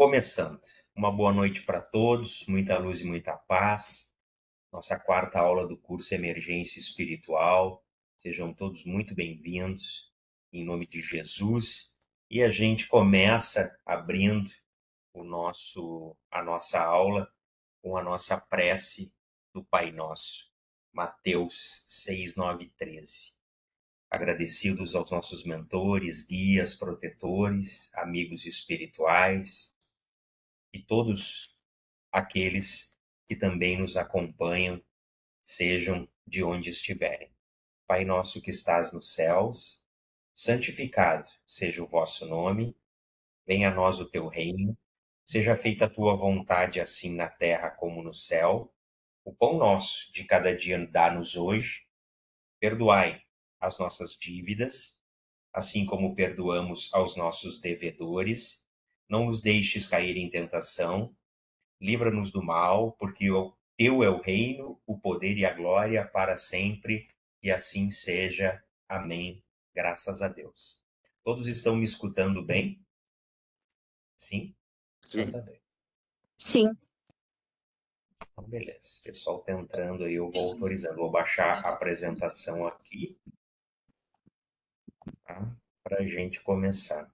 Começando. Uma boa noite para todos, muita luz e muita paz. Nossa quarta aula do curso Emergência Espiritual. Sejam todos muito bem-vindos, em nome de Jesus. E a gente começa abrindo a nossa aula com a nossa prece do Pai Nosso, Mateus 6, 9 e 13. Agradecidos aos nossos mentores, guias, protetores, amigos espirituais e todos aqueles que também nos acompanham, sejam de onde estiverem. Pai nosso que estás nos céus, santificado seja o vosso nome, venha a nós o teu reino, seja feita a tua vontade, assim na terra como no céu. O pão nosso de cada dia dá-nos hoje, perdoai as nossas dívidas, assim como perdoamos aos nossos devedores, não nos deixes cair em tentação, livra-nos do mal, porque o teu é o reino, o poder e a glória para sempre, e assim seja. Amém. Graças a Deus. Todos estão me escutando bem? Sim? Então Sim. tá bem. Sim. Então, beleza. O pessoal tá entrando aí, eu vou autorizando. Vou baixar a apresentação aqui, tá? Para a gente começar.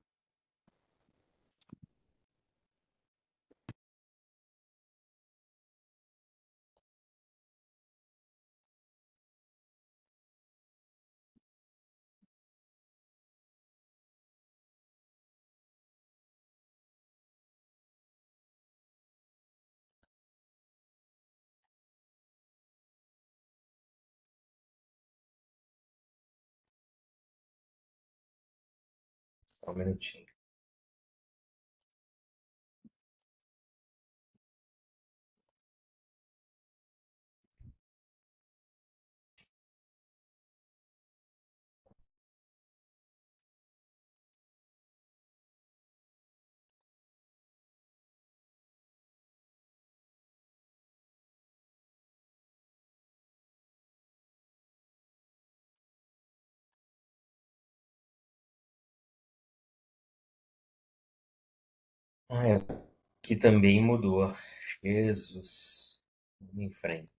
Só um minutinho. Aqui também mudou. Jesus. Vamos em frente.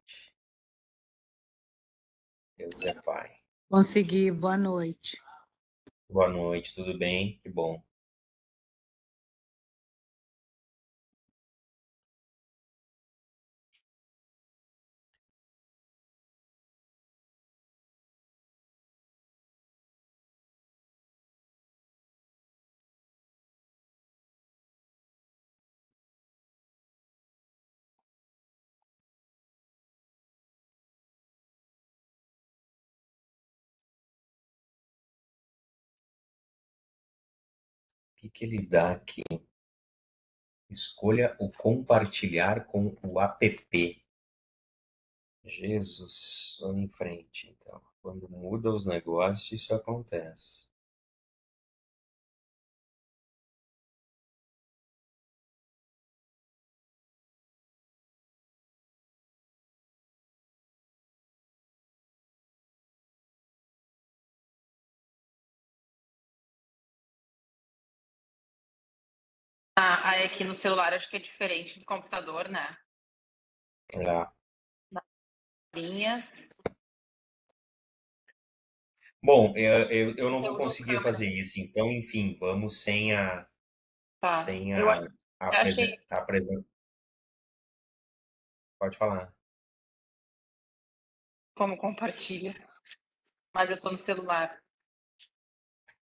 Deus é Pai. Consegui. Boa noite. Boa noite, tudo bem? Que bom. O que ele dá aqui? Escolha o compartilhar com o app. Jesus, vamos em frente, então. Quando muda os negócios, isso acontece. Aí aqui no celular acho que é diferente do computador, né? Ah. Linhas. Bom, eu não vou Eu dou conseguir câmera. fazer isso, então, enfim, vamos sem a Tá. Eu achei apresentação. Pode falar. como compartilha, mas eu tô no celular.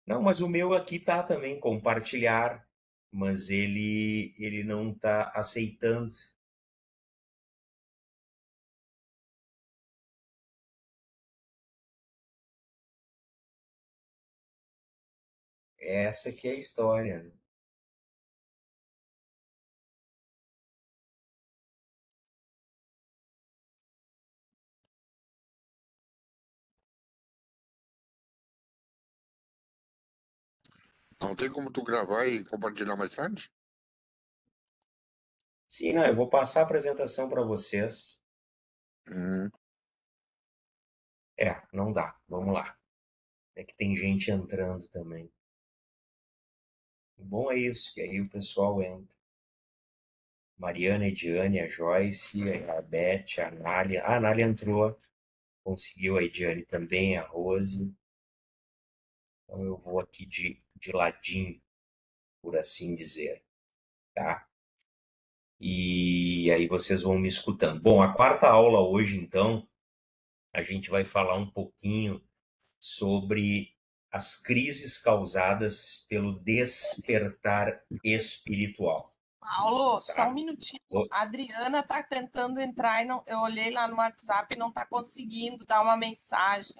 Não, mas o meu aqui tá também compartilhar, mas ele não tá aceitando. Essa que é a história, né? Não tem como tu gravar e compartilhar mais tarde? Sim, não, eu vou passar a apresentação para vocês. Hum. Não dá. Vamos lá. É que tem gente entrando também. O bom é isso, que aí o pessoal entra. Mariana, Ediane, a Joyce, a Beth, a Anália. A Anália entrou, conseguiu, a Ediane também, a Rose. Então eu vou aqui de ladinho, por assim dizer, tá? E aí vocês vão me escutando. Bom, a quarta aula hoje, então, a gente vai falar um pouquinho sobre as crises causadas pelo despertar espiritual. Paulo, Tá? só um minutinho. A Adriana está tentando entrar e não, eu olhei lá no WhatsApp e não está conseguindo dar uma mensagem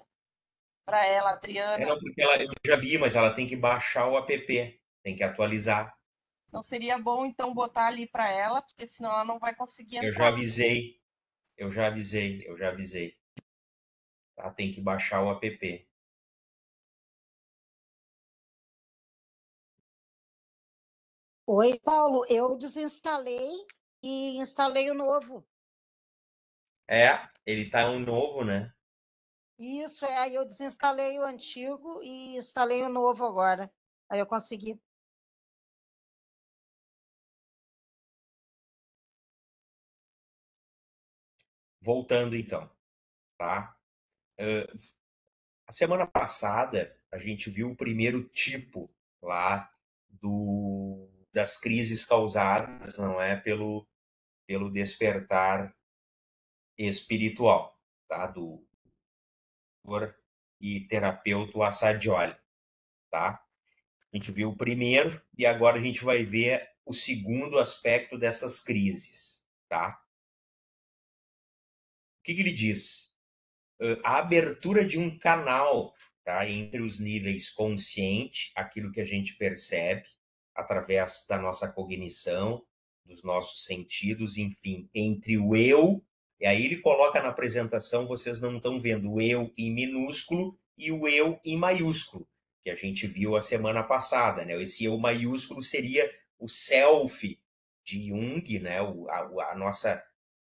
para ela, Adriana. Não, porque eu já vi, mas ela tem que baixar o app, tem que atualizar. Não seria bom, então, botar ali para ela, porque senão ela não vai conseguir entrar. Eu já avisei. Tá? Tem que baixar o app. Oi, Paulo, eu desinstalei e instalei o novo. Ele tá um novo, né? Isso, aí eu desinstalei o antigo e instalei o novo agora. Aí eu consegui. Voltando então, tá? A semana passada a gente viu o primeiro tipo lá das crises causadas, não é, pelo despertar espiritual, tá? Do e terapeuta Assadioli, tá? A gente viu o primeiro e agora a gente vai ver o segundo aspecto dessas crises, tá? O que ele diz? A abertura de um canal, tá, entre os níveis consciente, aquilo que a gente percebe através da nossa cognição, dos nossos sentidos, enfim, entre o eu, e aí ele coloca na apresentação, vocês não estão vendo o eu em minúsculo e o eu em maiúsculo, que a gente viu a semana passada, né? Esse eu maiúsculo seria o self de Jung, né?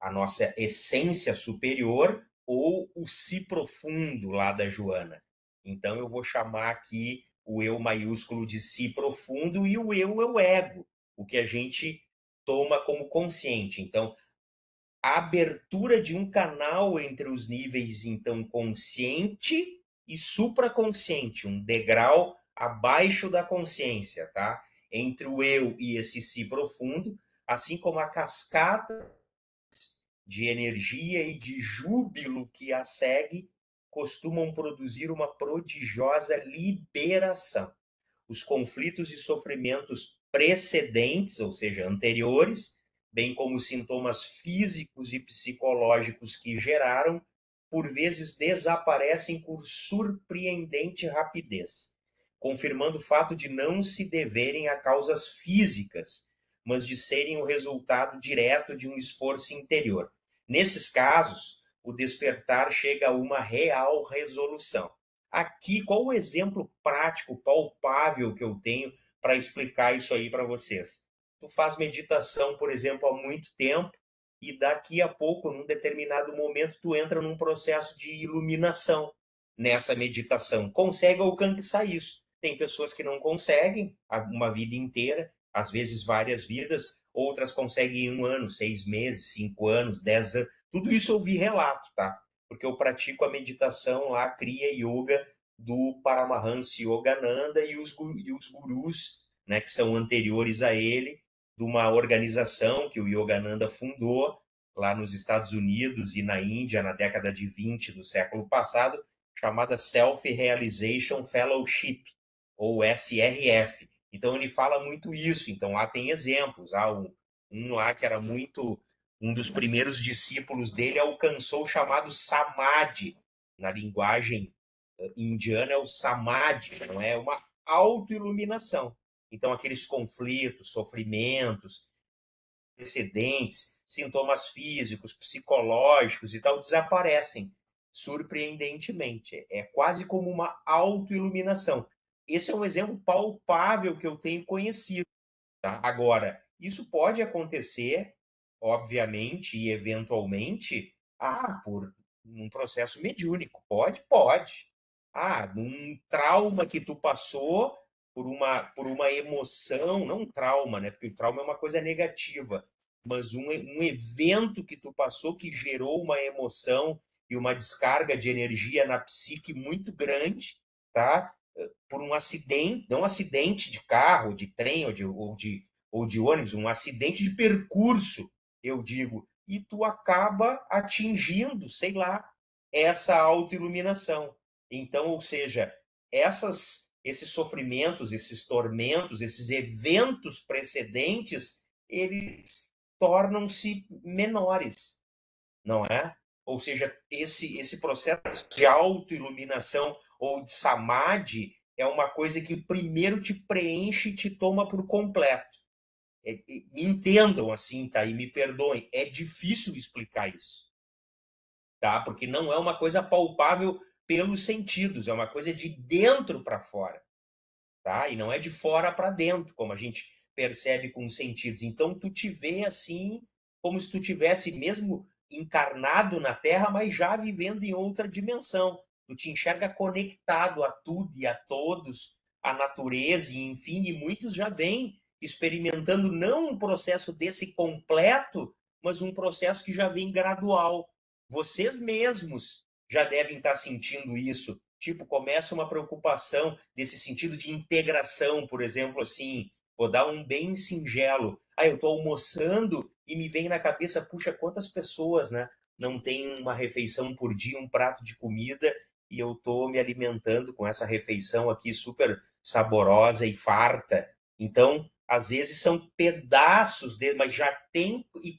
A nossa essência superior, ou o si profundo lá da Joana. Então eu vou chamar aqui o eu maiúsculo de si profundo e o eu é o ego, o que a gente toma como consciente. Então, a abertura de um canal entre os níveis, então, consciente e supraconsciente, um degrau abaixo da consciência, tá? Entre o eu e esse si profundo, assim como a cascata de energia e de júbilo que a segue, costumam produzir uma prodigiosa liberação. Os conflitos e sofrimentos precedentes, ou seja, anteriores, bem como os sintomas físicos e psicológicos que geraram, por vezes desaparecem por surpreendente rapidez, confirmando o fato de não se deverem a causas físicas, mas de serem o resultado direto de um esforço interior. Nesses casos, o despertar chega a uma real resolução. Aqui, qual o exemplo prático, palpável que eu tenho para explicar isso aí para vocês? Tu faz meditação, por exemplo, há muito tempo e daqui a pouco, num determinado momento, tu entra num processo de iluminação nessa meditação. Consegue alcançar isso. Tem pessoas que não conseguem uma vida inteira, às vezes várias vidas, outras conseguem em 1 ano, 6 meses, 5 anos, 10 anos. Tudo isso eu vi relato, tá? Porque eu pratico a meditação lá, Kriya Yoga, do Paramahansa Yogananda e os gurus, né, que são anteriores a ele, de uma organização que o Yogananda fundou lá nos Estados Unidos e na Índia na década de 20 do século passado, chamada Self-Realization Fellowship, ou SRF. Então ele fala muito isso. Então lá tem exemplos. Um lá que era muito... Um dos primeiros discípulos dele alcançou o chamado Samadhi. Na linguagem indiana é o Samadhi, não é uma autoiluminação. Então aqueles conflitos, sofrimentos, precedentes, sintomas físicos, psicológicos e tal, desaparecem surpreendentemente. É quase como uma autoiluminação. Esse é um exemplo palpável que eu tenho conhecido. Tá? Agora, isso pode acontecer, obviamente, e eventualmente, por um processo mediúnico. Pode. Num trauma que tu passou por uma emoção, não um trauma, né? Porque o trauma é uma coisa negativa, mas um evento que tu passou que gerou uma emoção e uma descarga de energia na psique muito grande, tá? Por um acidente, não um acidente de carro, de trem ou de ônibus, um acidente de percurso, eu digo, e tu acaba atingindo, sei lá, essa autoiluminação. Então, ou seja, esses sofrimentos, esses tormentos, esses eventos precedentes, eles tornam-se menores, não é? Ou seja, esse processo de autoiluminação ou de samadhi é uma coisa que primeiro te preenche e te toma por completo. Me entendam assim, tá? E me perdoem, é difícil explicar isso, tá? Porque não é uma coisa palpável pelos sentidos, é uma coisa de dentro para fora, tá? E não é de fora para dentro, como a gente percebe com os sentidos. Então tu te vê assim, como se tu tivesse mesmo encarnado na Terra, mas já vivendo em outra dimensão. Tu te enxerga conectado a tudo e a todos, a natureza, e enfim, e muitos já vêm experimentando não um processo desse completo, mas um processo que já vem gradual. Vocês mesmos já devem estar sentindo isso. Tipo, começa uma preocupação desse sentido de integração, por exemplo, assim, vou dar um bem singelo. Eu estou almoçando e me vem na cabeça, puxa, quantas pessoas, né, não tem uma refeição por dia, um prato de comida, e eu estou me alimentando com essa refeição aqui super saborosa e farta. Então, às vezes são pedaços dele, mas já tem e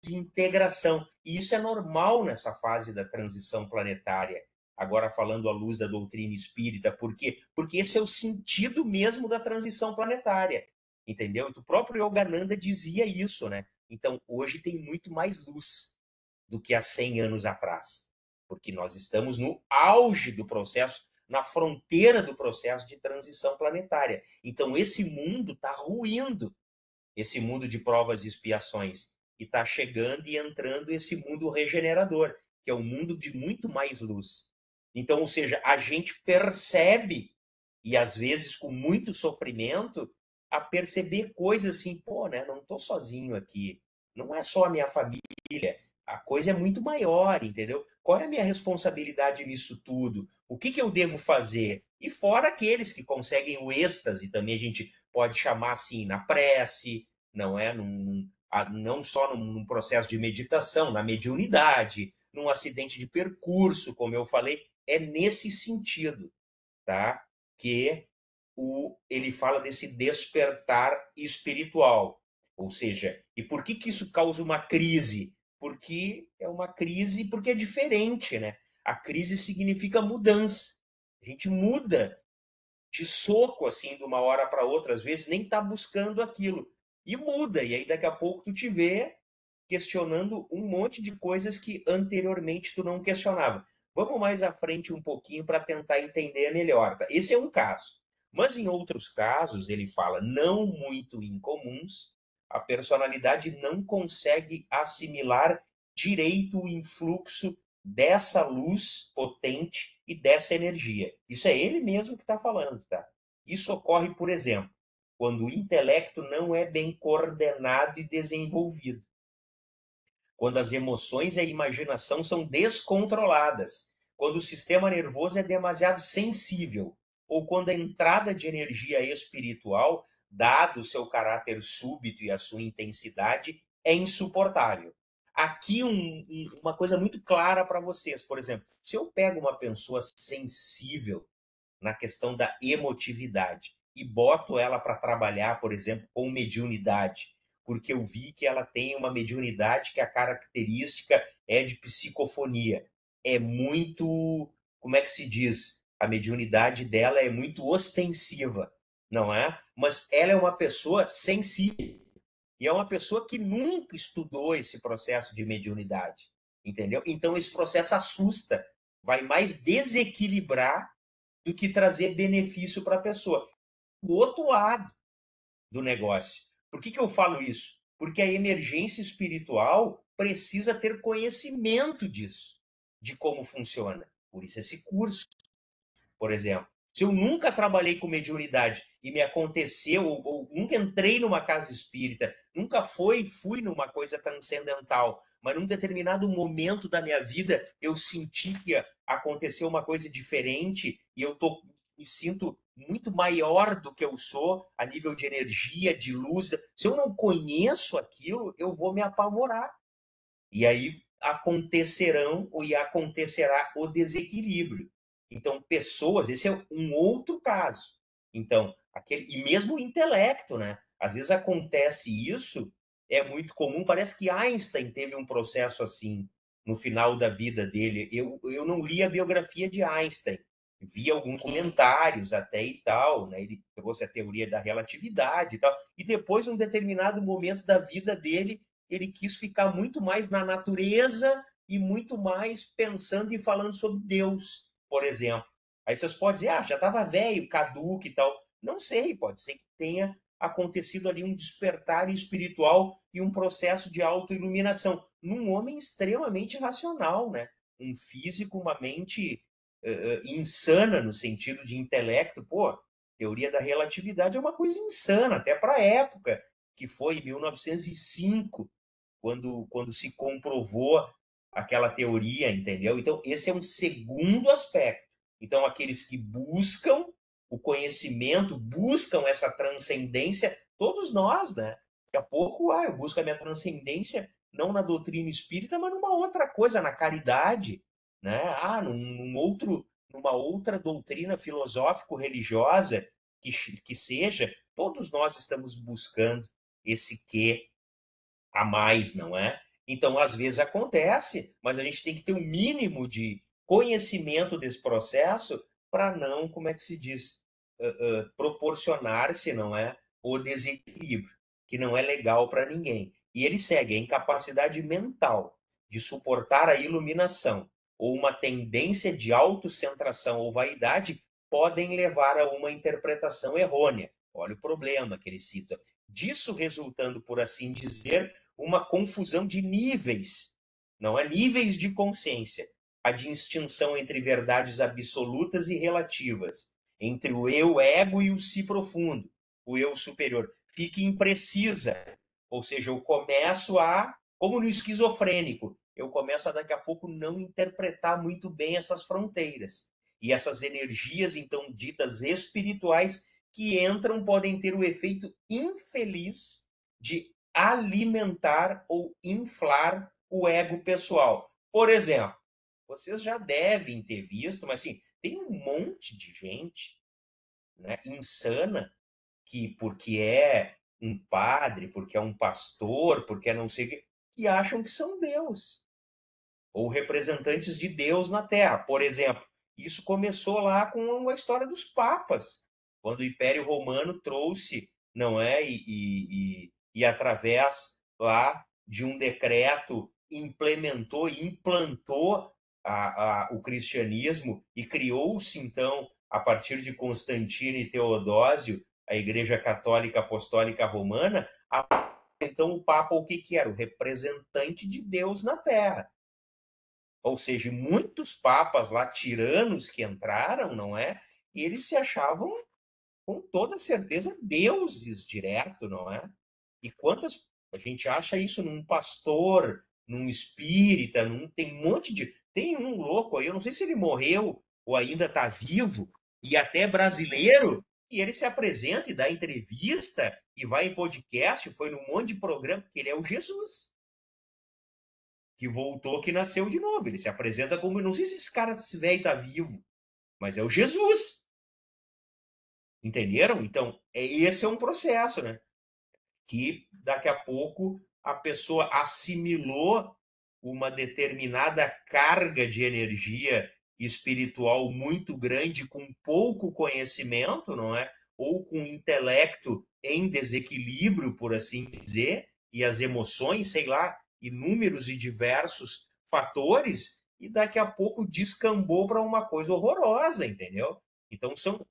de integração. E isso é normal nessa fase da transição planetária. Agora falando à luz da doutrina espírita, por quê? Porque esse é o sentido mesmo da transição planetária, entendeu? O próprio Yogananda dizia isso, né? Então, hoje tem muito mais luz do que há 100 anos atrás, porque nós estamos no auge do processo, na fronteira do processo de transição planetária. Então, esse mundo está ruindo, esse mundo de provas e expiações, e está chegando e entrando esse mundo regenerador, que é um mundo de muito mais luz. Então, ou seja, a gente percebe, e às vezes com muito sofrimento, a perceber coisas assim, pô, né, não estou sozinho aqui, não é só a minha família, a coisa é muito maior, entendeu? Qual é a minha responsabilidade nisso tudo? O que eu devo fazer? E fora aqueles que conseguem o êxtase, também a gente pode chamar assim, na prece, não é? Não só num processo de meditação, na mediunidade, num acidente de percurso, como eu falei, é nesse sentido, tá? Que ele fala desse despertar espiritual. Ou seja, e por que isso causa uma crise? Porque é uma crise, porque é diferente, né? A crise significa mudança. A gente muda de soco, assim, de uma hora para outra, às vezes nem está buscando aquilo. E muda, e aí daqui a pouco tu te vê questionando um monte de coisas que anteriormente tu não questionava. Vamos mais à frente um pouquinho para tentar entender melhor. Tá? Esse é um caso. Mas em outros casos, ele fala, não muito incomuns, a personalidade não consegue assimilar direito o influxo dessa luz potente e dessa energia. Isso é ele mesmo que está falando, tá? Isso ocorre, por exemplo, quando o intelecto não é bem coordenado e desenvolvido, quando as emoções e a imaginação são descontroladas, quando o sistema nervoso é demasiado sensível, ou quando a entrada de energia espiritual, dado o seu caráter súbito e a sua intensidade, é insuportável. Aqui uma coisa muito clara para vocês, por exemplo, se eu pego uma pessoa sensível na questão da emotividade e boto ela para trabalhar, por exemplo, com mediunidade, porque eu vi que ela tem uma mediunidade que a característica é de psicofonia. É muito, como é que se diz? A mediunidade dela é muito ostensiva, não é? Mas ela é uma pessoa sensível. E é uma pessoa que nunca estudou esse processo de mediunidade, entendeu? Então esse processo assusta, vai mais desequilibrar do que trazer benefício para a pessoa. O outro lado do negócio. Por que eu falo isso? Porque a emergência espiritual precisa ter conhecimento disso, de como funciona. Por isso esse curso, por exemplo. Se eu nunca trabalhei com mediunidade e me aconteceu, ou nunca entrei numa casa espírita, nunca fui numa coisa transcendental, mas num determinado momento da minha vida eu senti que aconteceu uma coisa diferente e me sinto muito maior do que eu sou a nível de energia, de luz. Se eu não conheço aquilo, eu vou me apavorar. E aí acontecerá o desequilíbrio. Então, pessoas, esse é um outro caso. Então, e mesmo o intelecto, né? Às vezes acontece isso, é muito comum, parece que Einstein teve um processo assim no final da vida dele. Eu não li a biografia de Einstein, vi alguns comentários até e tal, né? Ele trouxe a teoria da relatividade e tal, e depois, num determinado momento da vida dele, ele quis ficar muito mais na natureza e muito mais pensando e falando sobre Deus, por exemplo. Aí vocês podem dizer, já estava velho, caduco e tal. Não sei, pode ser que tenha acontecido ali um despertar espiritual e um processo de autoiluminação num homem extremamente racional, né? Um físico, uma mente insana no sentido de intelecto. Pô, teoria da relatividade é uma coisa insana, até para a época, que foi em 1905, quando se comprovou aquela teoria, entendeu? Então, esse é um segundo aspecto. Então, aqueles que buscam o conhecimento, buscam essa transcendência, todos nós, né? Daqui a pouco, eu busco a minha transcendência não na doutrina espírita, mas numa outra coisa, na caridade, né? Numa outra doutrina filosófico-religiosa que seja, todos nós estamos buscando esse quê a mais, não é? Então, às vezes acontece, mas a gente tem que ter um mínimo de conhecimento desse processo para não, como é que se diz, proporcionar-se, não é, o desequilíbrio, que não é legal para ninguém. E ele segue a incapacidade mental de suportar a iluminação ou uma tendência de autocentração ou vaidade podem levar a uma interpretação errônea. Olha o problema que ele cita. Disso resultando, por assim dizer, uma confusão de níveis, não é? Níveis de consciência, a distinção entre verdades absolutas e relativas, entre o eu ego e o si profundo, o eu superior, fica imprecisa. Ou seja, eu começo como no esquizofrênico, eu começo a daqui a pouco não interpretar muito bem essas fronteiras. E essas energias, então, ditas espirituais, que entram, podem ter o efeito infeliz de alimentar ou inflar o ego pessoal. Por exemplo, vocês já devem ter visto, mas assim, tem um monte de gente, né, insana, que porque é um padre, porque é um pastor, porque é não sei o quê, que acham que são Deus. Ou representantes de Deus na Terra. Por exemplo, isso começou lá com a história dos papas, quando o Império Romano trouxe, não é, e através lá de um decreto implantou o cristianismo e criou-se, então, a partir de Constantino e Teodósio, a Igreja Católica Apostólica Romana. Então, o Papa, o que era? O representante de Deus na Terra. Ou seja, muitos papas lá, tiranos que entraram, não é? E eles se achavam, com toda certeza, deuses direto, não é? E quantas... A gente acha isso num pastor, num espírita, tem um monte de... Tem um louco aí, eu não sei se ele morreu ou ainda está vivo, e até brasileiro, e ele se apresenta e dá entrevista, e vai em podcast, foi num monte de programa, que ele é o Jesus. Que voltou, que nasceu de novo. Ele se apresenta como... Não sei se esse cara, esse velho, está vivo, mas é o Jesus. Entenderam? Então, esse é um processo, né? Que daqui a pouco a pessoa assimilou uma determinada carga de energia espiritual muito grande com pouco conhecimento, não é? Ou com intelecto em desequilíbrio, por assim dizer, e as emoções, sei lá, inúmeros e diversos fatores, e daqui a pouco descambou para uma coisa horrorosa, entendeu? Então são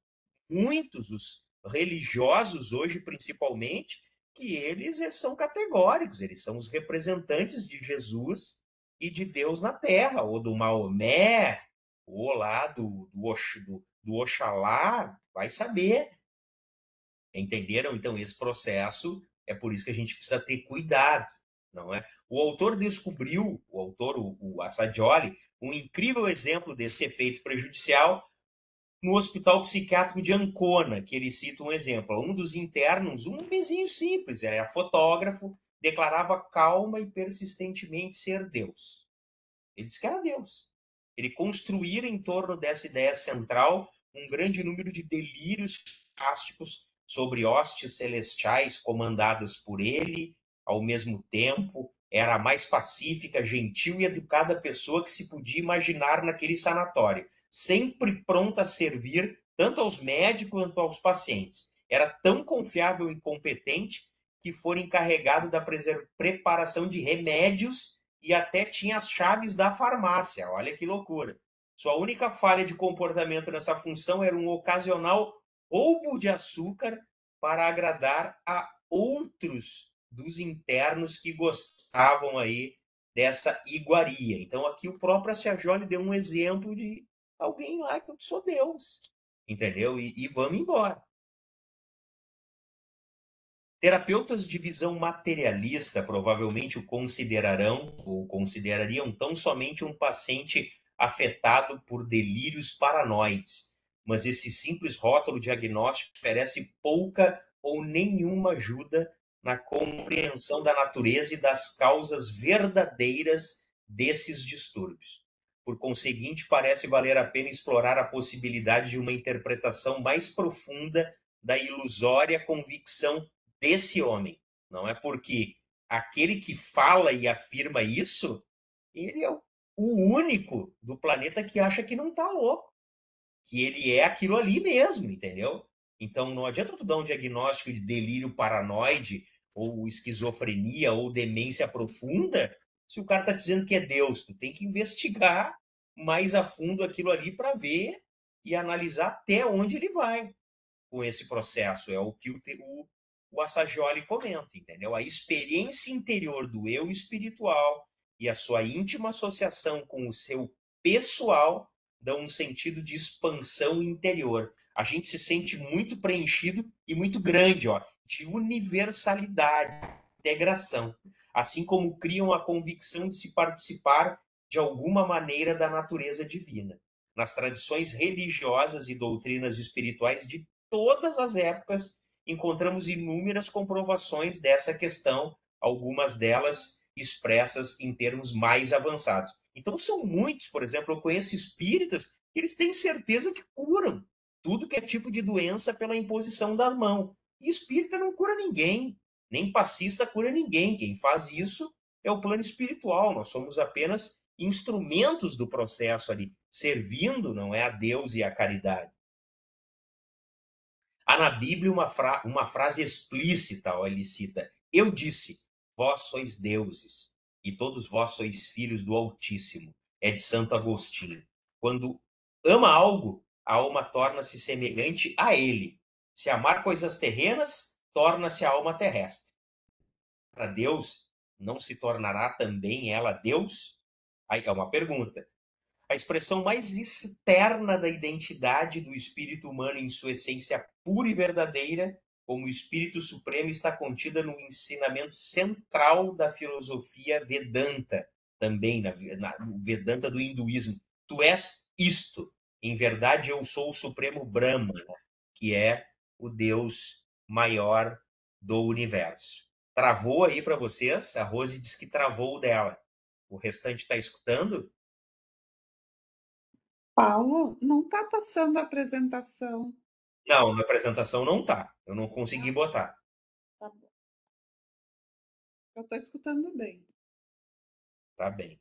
muitos os religiosos hoje, principalmente, que eles são categóricos, eles são os representantes de Jesus e de Deus na Terra, ou do Maomé, ou lá do do Oxalá, vai saber. Entenderam? Então, esse processo, é por isso que a gente precisa ter cuidado, não é? O autor descobriu, o Assagioli, um incrível exemplo desse efeito prejudicial no Hospital Psiquiátrico de Ancona, que ele cita um exemplo. Um dos internos, um vizinho simples, era fotógrafo, declarava calma e persistentemente ser Deus. Ele disse que era Deus. Ele construíra em torno dessa ideia central um grande número de delírios fantásticos sobre hostes celestiais comandadas por ele, ao mesmo tempo, era a mais pacífica, gentil e educada pessoa que se podia imaginar naquele sanatório, sempre pronta a servir tanto aos médicos quanto aos pacientes. Era tão confiável e competente que foi encarregado da preparação de remédios e até tinha as chaves da farmácia. Olha que loucura. Sua única falha de comportamento nessa função era um ocasional roubo de açúcar para agradar a outros dos internos que gostavam aí dessa iguaria. Então aqui o próprio Assagioli deu um exemplo de alguém lá que eu sou Deus, entendeu? E vamos embora. Terapeutas de visão materialista provavelmente o considerarão ou considerariam tão somente um paciente afetado por delírios paranoides, mas esse simples rótulo diagnóstico oferece pouca ou nenhuma ajuda na compreensão da natureza e das causas verdadeiras desses distúrbios. Por conseguinte, parece valer a pena explorar a possibilidade de uma interpretação mais profunda da ilusória convicção desse homem. Não é porque aquele que fala e afirma isso, ele é o único do planeta que acha que não tá louco, que ele é aquilo ali mesmo, entendeu? Então não adianta tu dar um diagnóstico de delírio paranoide ou esquizofrenia ou demência profunda se o cara tá dizendo que é Deus. Tu tem que investigar mais a fundo aquilo ali para ver e analisar até onde ele vai com esse processo. É o que o Assagioli comenta, entendeu? A experiência interior do eu espiritual e a sua íntima associação com o seu pessoal dão um sentido de expansão interior. A gente se sente muito preenchido e muito grande, ó, de universalidade, integração, assim como criam a convicção de se participar de alguma maneira da natureza divina. Nas tradições religiosas e doutrinas espirituais de todas as épocas, encontramos inúmeras comprovações dessa questão, algumas delas expressas em termos mais avançados. Então são muitos, por exemplo, eu conheço espíritas que eles têm certeza que curam tudo que é tipo de doença pela imposição da mão. E espírita não cura ninguém, nem passista cura ninguém. Quem faz isso é o plano espiritual. Nós somos apenas instrumentos do processo ali, servindo, não é, a Deus e a caridade. Há na Bíblia uma frase explícita, ó, ele cita: eu disse, vós sois deuses, e todos vós sois filhos do Altíssimo. É de Santo Agostinho. Quando ama algo, a alma torna-se semelhante a ele. Se amar coisas terrenas, torna-se a alma terrestre. Para Deus, não se tornará também ela Deus? Aí é uma pergunta. A expressão mais externa da identidade do espírito humano em sua essência pura e verdadeira, como o Espírito Supremo, está contida no ensinamento central da filosofia Vedanta, também no Vedanta do hinduísmo. Tu és isto. Em verdade, eu sou o Supremo Brahma, que é o Deus maior do universo. Travou aí para vocês? A Rose disse que travou dela. O restante está escutando? Paulo, não está passando a apresentação. Não, na apresentação não tá. Eu não consegui botar. Tá bom. Eu estou escutando bem. Tá bem.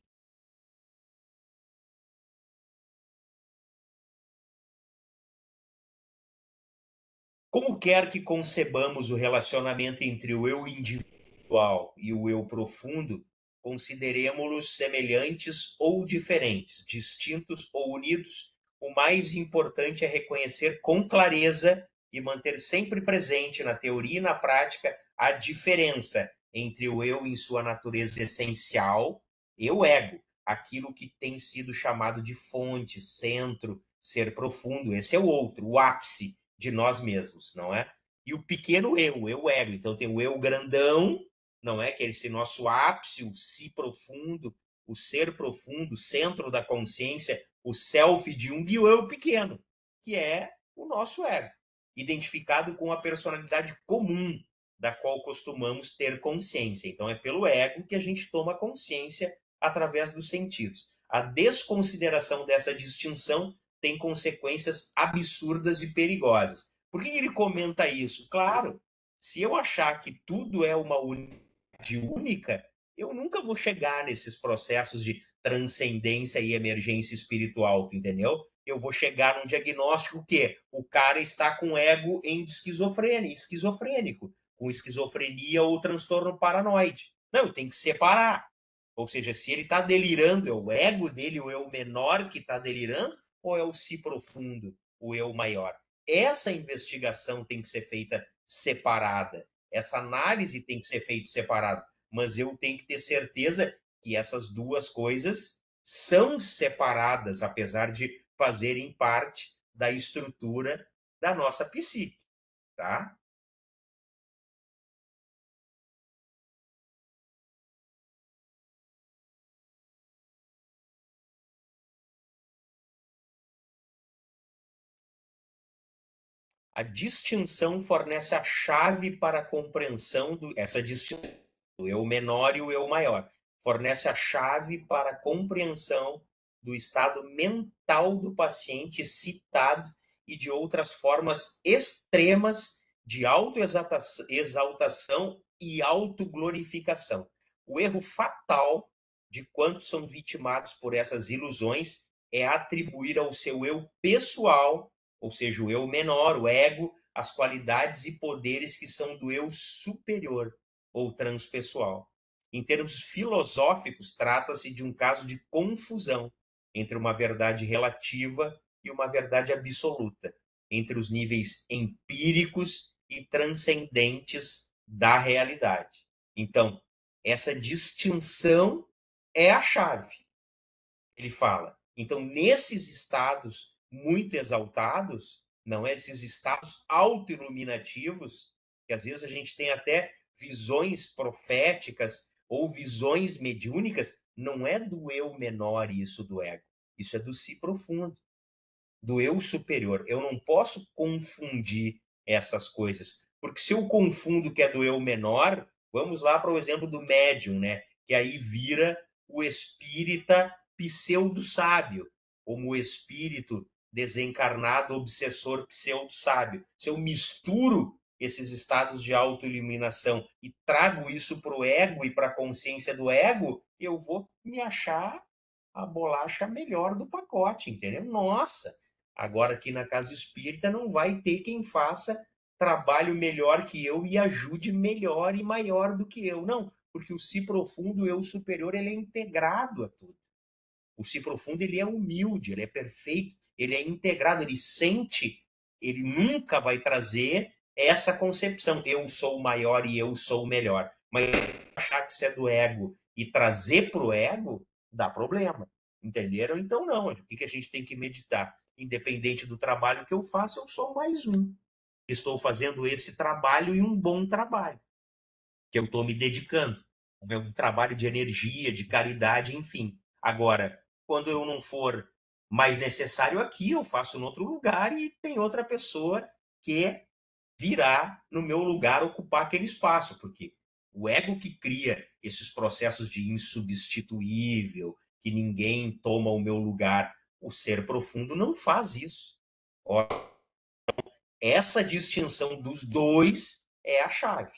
Como quer que concebamos o relacionamento entre o eu individual e o eu profundo, consideremos-los semelhantes ou diferentes, distintos ou unidos, o mais importante é reconhecer com clareza e manter sempre presente na teoria e na prática a diferença entre o eu em sua natureza essencial e o ego, aquilo que tem sido chamado de fonte, centro, ser profundo, esse é o outro, o ápice de nós mesmos, não é? E o pequeno eu, o ego. Então tem o eu grandão, não é? Que é esse nosso ápice, o si profundo, o ser profundo, o centro da consciência, o self de Jung, e o eu pequeno, que é o nosso ego, identificado com a personalidade comum da qual costumamos ter consciência. Então é pelo ego que a gente toma consciência através dos sentidos. A desconsideração dessa distinção tem consequências absurdas e perigosas. Por que ele comenta isso? Claro, se eu achar que tudo é uma unidade única, eu nunca vou chegar nesses processos de transcendência e emergência espiritual, entendeu? Eu vou chegar num diagnóstico que o cara está com ego em esquizofrênico, com esquizofrenia ou transtorno paranoide. Não, tem que separar. Ou seja, se ele está delirando, é o ego dele, o eu menor que está delirando, ou é o si profundo, o eu maior? Essa investigação tem que ser feita separada. Essa análise tem que ser feita separada. Mas eu tenho que ter certeza que essas duas coisas são separadas, apesar de fazerem parte da estrutura da nossa psique, tá? A distinção fornece a chave para a compreensão essa distinção, o eu menor e o eu maior. Fornece a chave para a compreensão do estado mental do paciente citado e de outras formas extremas de autoexaltação e autoglorificação. O erro fatal de quantos são vitimados por essas ilusões é atribuir ao seu eu pessoal, ou seja, o eu menor, o ego, as qualidades e poderes que são do eu superior ou transpessoal. Em termos filosóficos, trata-se de um caso de confusão entre uma verdade relativa e uma verdade absoluta, entre os níveis empíricos e transcendentes da realidade. Então, essa distinção é a chave. Ele fala. Então, nesses estados muito exaltados, não é? Esses estados autoiluminativos, que às vezes a gente tem até visões proféticas ou visões mediúnicas, não é do eu menor isso do ego. Isso é do si profundo, do eu superior. Eu não posso confundir essas coisas, porque se eu confundo que é do eu menor, vamos lá para o exemplo do médium, né? Que aí vira o espírita pseudo-sábio, como o espírito desencarnado, obsessor pseudo-sábio. Se eu misturo esses estados de autoiluminação e trago isso para o ego e para a consciência do ego, eu vou me achar a bolacha melhor do pacote, entendeu? Nossa, agora aqui na Casa Espírita não vai ter quem faça trabalho melhor que eu e ajude melhor e maior do que eu. Não, porque o si profundo, o eu superior, ele é integrado a tudo. O si profundo, ele é humilde, ele é perfeito, ele é integrado, ele sente, ele nunca vai trazer essa concepção, eu sou o maior e eu sou o melhor. Mas achar que isso é do ego e trazer para o ego, dá problema. Entenderam? Então não, o que a gente tem que meditar? Independente do trabalho que eu faço, eu sou mais um. Estou fazendo esse trabalho e um bom trabalho, que eu estou me dedicando. É um trabalho de energia, de caridade, enfim. Agora, quando eu não for mais necessário aqui, eu faço em outro lugar e tem outra pessoa que virá no meu lugar ocupar aquele espaço, porque o ego que cria esses processos de insubstituível, que ninguém toma o meu lugar, o ser profundo não faz isso. Essa distinção dos dois é a chave,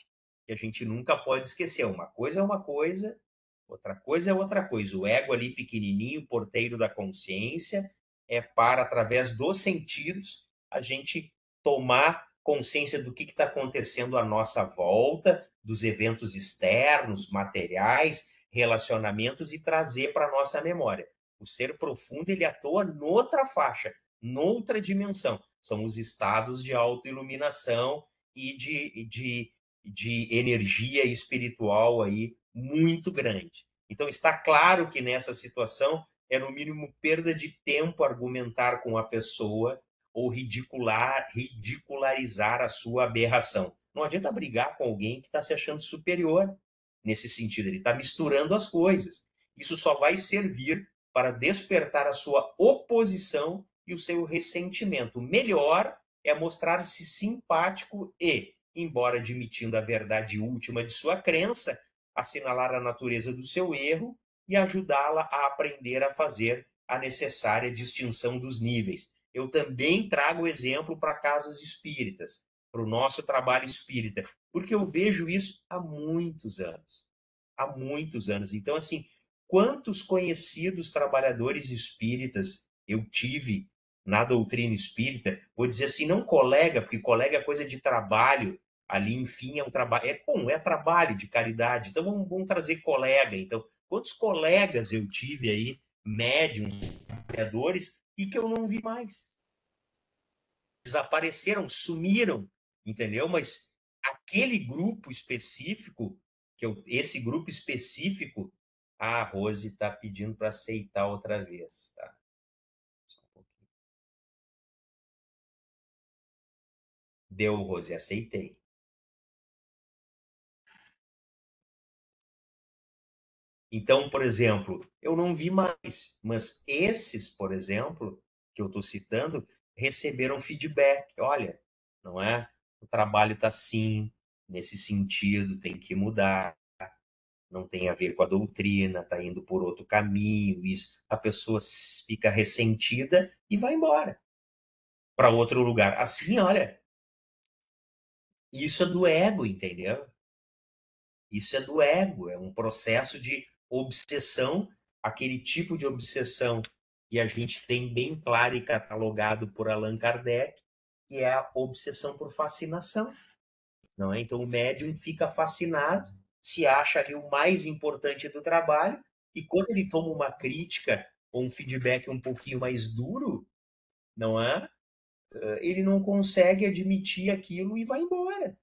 que a gente nunca pode esquecer. Uma coisa é uma coisa, outra coisa é outra coisa. O ego ali pequenininho, porteiro da consciência, é para, através dos sentidos, a gente tomar consciência do que está acontecendo à nossa volta, dos eventos externos, materiais, relacionamentos e trazer para a nossa memória. O ser profundo, ele atua noutra faixa, noutra dimensão. São os estados de autoiluminação e de energia espiritual aí muito grande. Então, está claro que nessa situação é no mínimo perda de tempo argumentar com a pessoa ou ridicularizar a sua aberração. Não adianta brigar com alguém que está se achando superior. Nesse sentido, ele está misturando as coisas. Isso só vai servir para despertar a sua oposição e o seu ressentimento. O melhor é mostrar-se simpático e, embora admitindo a verdade última de sua crença, assinalar a natureza do seu erro e ajudá-la a aprender a fazer a necessária distinção dos níveis. Eu também trago exemplo para casas espíritas, para o nosso trabalho espírita, porque eu vejo isso há muitos anos. Há muitos anos. Então, assim, quantos conhecidos trabalhadores espíritas eu tive na doutrina espírita? Vou dizer assim, não colega, porque colega é coisa de trabalho, ali, enfim, é um trabalho. É bom, é trabalho de caridade. Então, vamos trazer colega. Então, quantos colegas eu tive aí, médiums, trabalhadores, e que eu não vi mais? Desapareceram, sumiram, entendeu? Mas aquele grupo específico, esse grupo específico, a Rose está pedindo para aceitar outra vez, tá? Só um pouquinho. Deu, Rose, aceitei. Então, por exemplo, eu não vi mais, mas esses, por exemplo, que eu estou citando, receberam feedback. Olha, não é? O trabalho está assim, nesse sentido, tem que mudar, não tem a ver com a doutrina, está indo por outro caminho, isso. A pessoa fica ressentida e vai embora para outro lugar. Assim, olha, isso é do ego, entendeu? Isso é do ego, é um processo de obsessão, aquele tipo de obsessão que a gente tem bem claro e catalogado por Allan Kardec, que é a obsessão por fascinação, não é? Então o médium fica fascinado, se acha ali o mais importante do trabalho, e quando ele toma uma crítica ou um feedback um pouquinho mais duro, não é? Ele não consegue admitir aquilo e vai embora.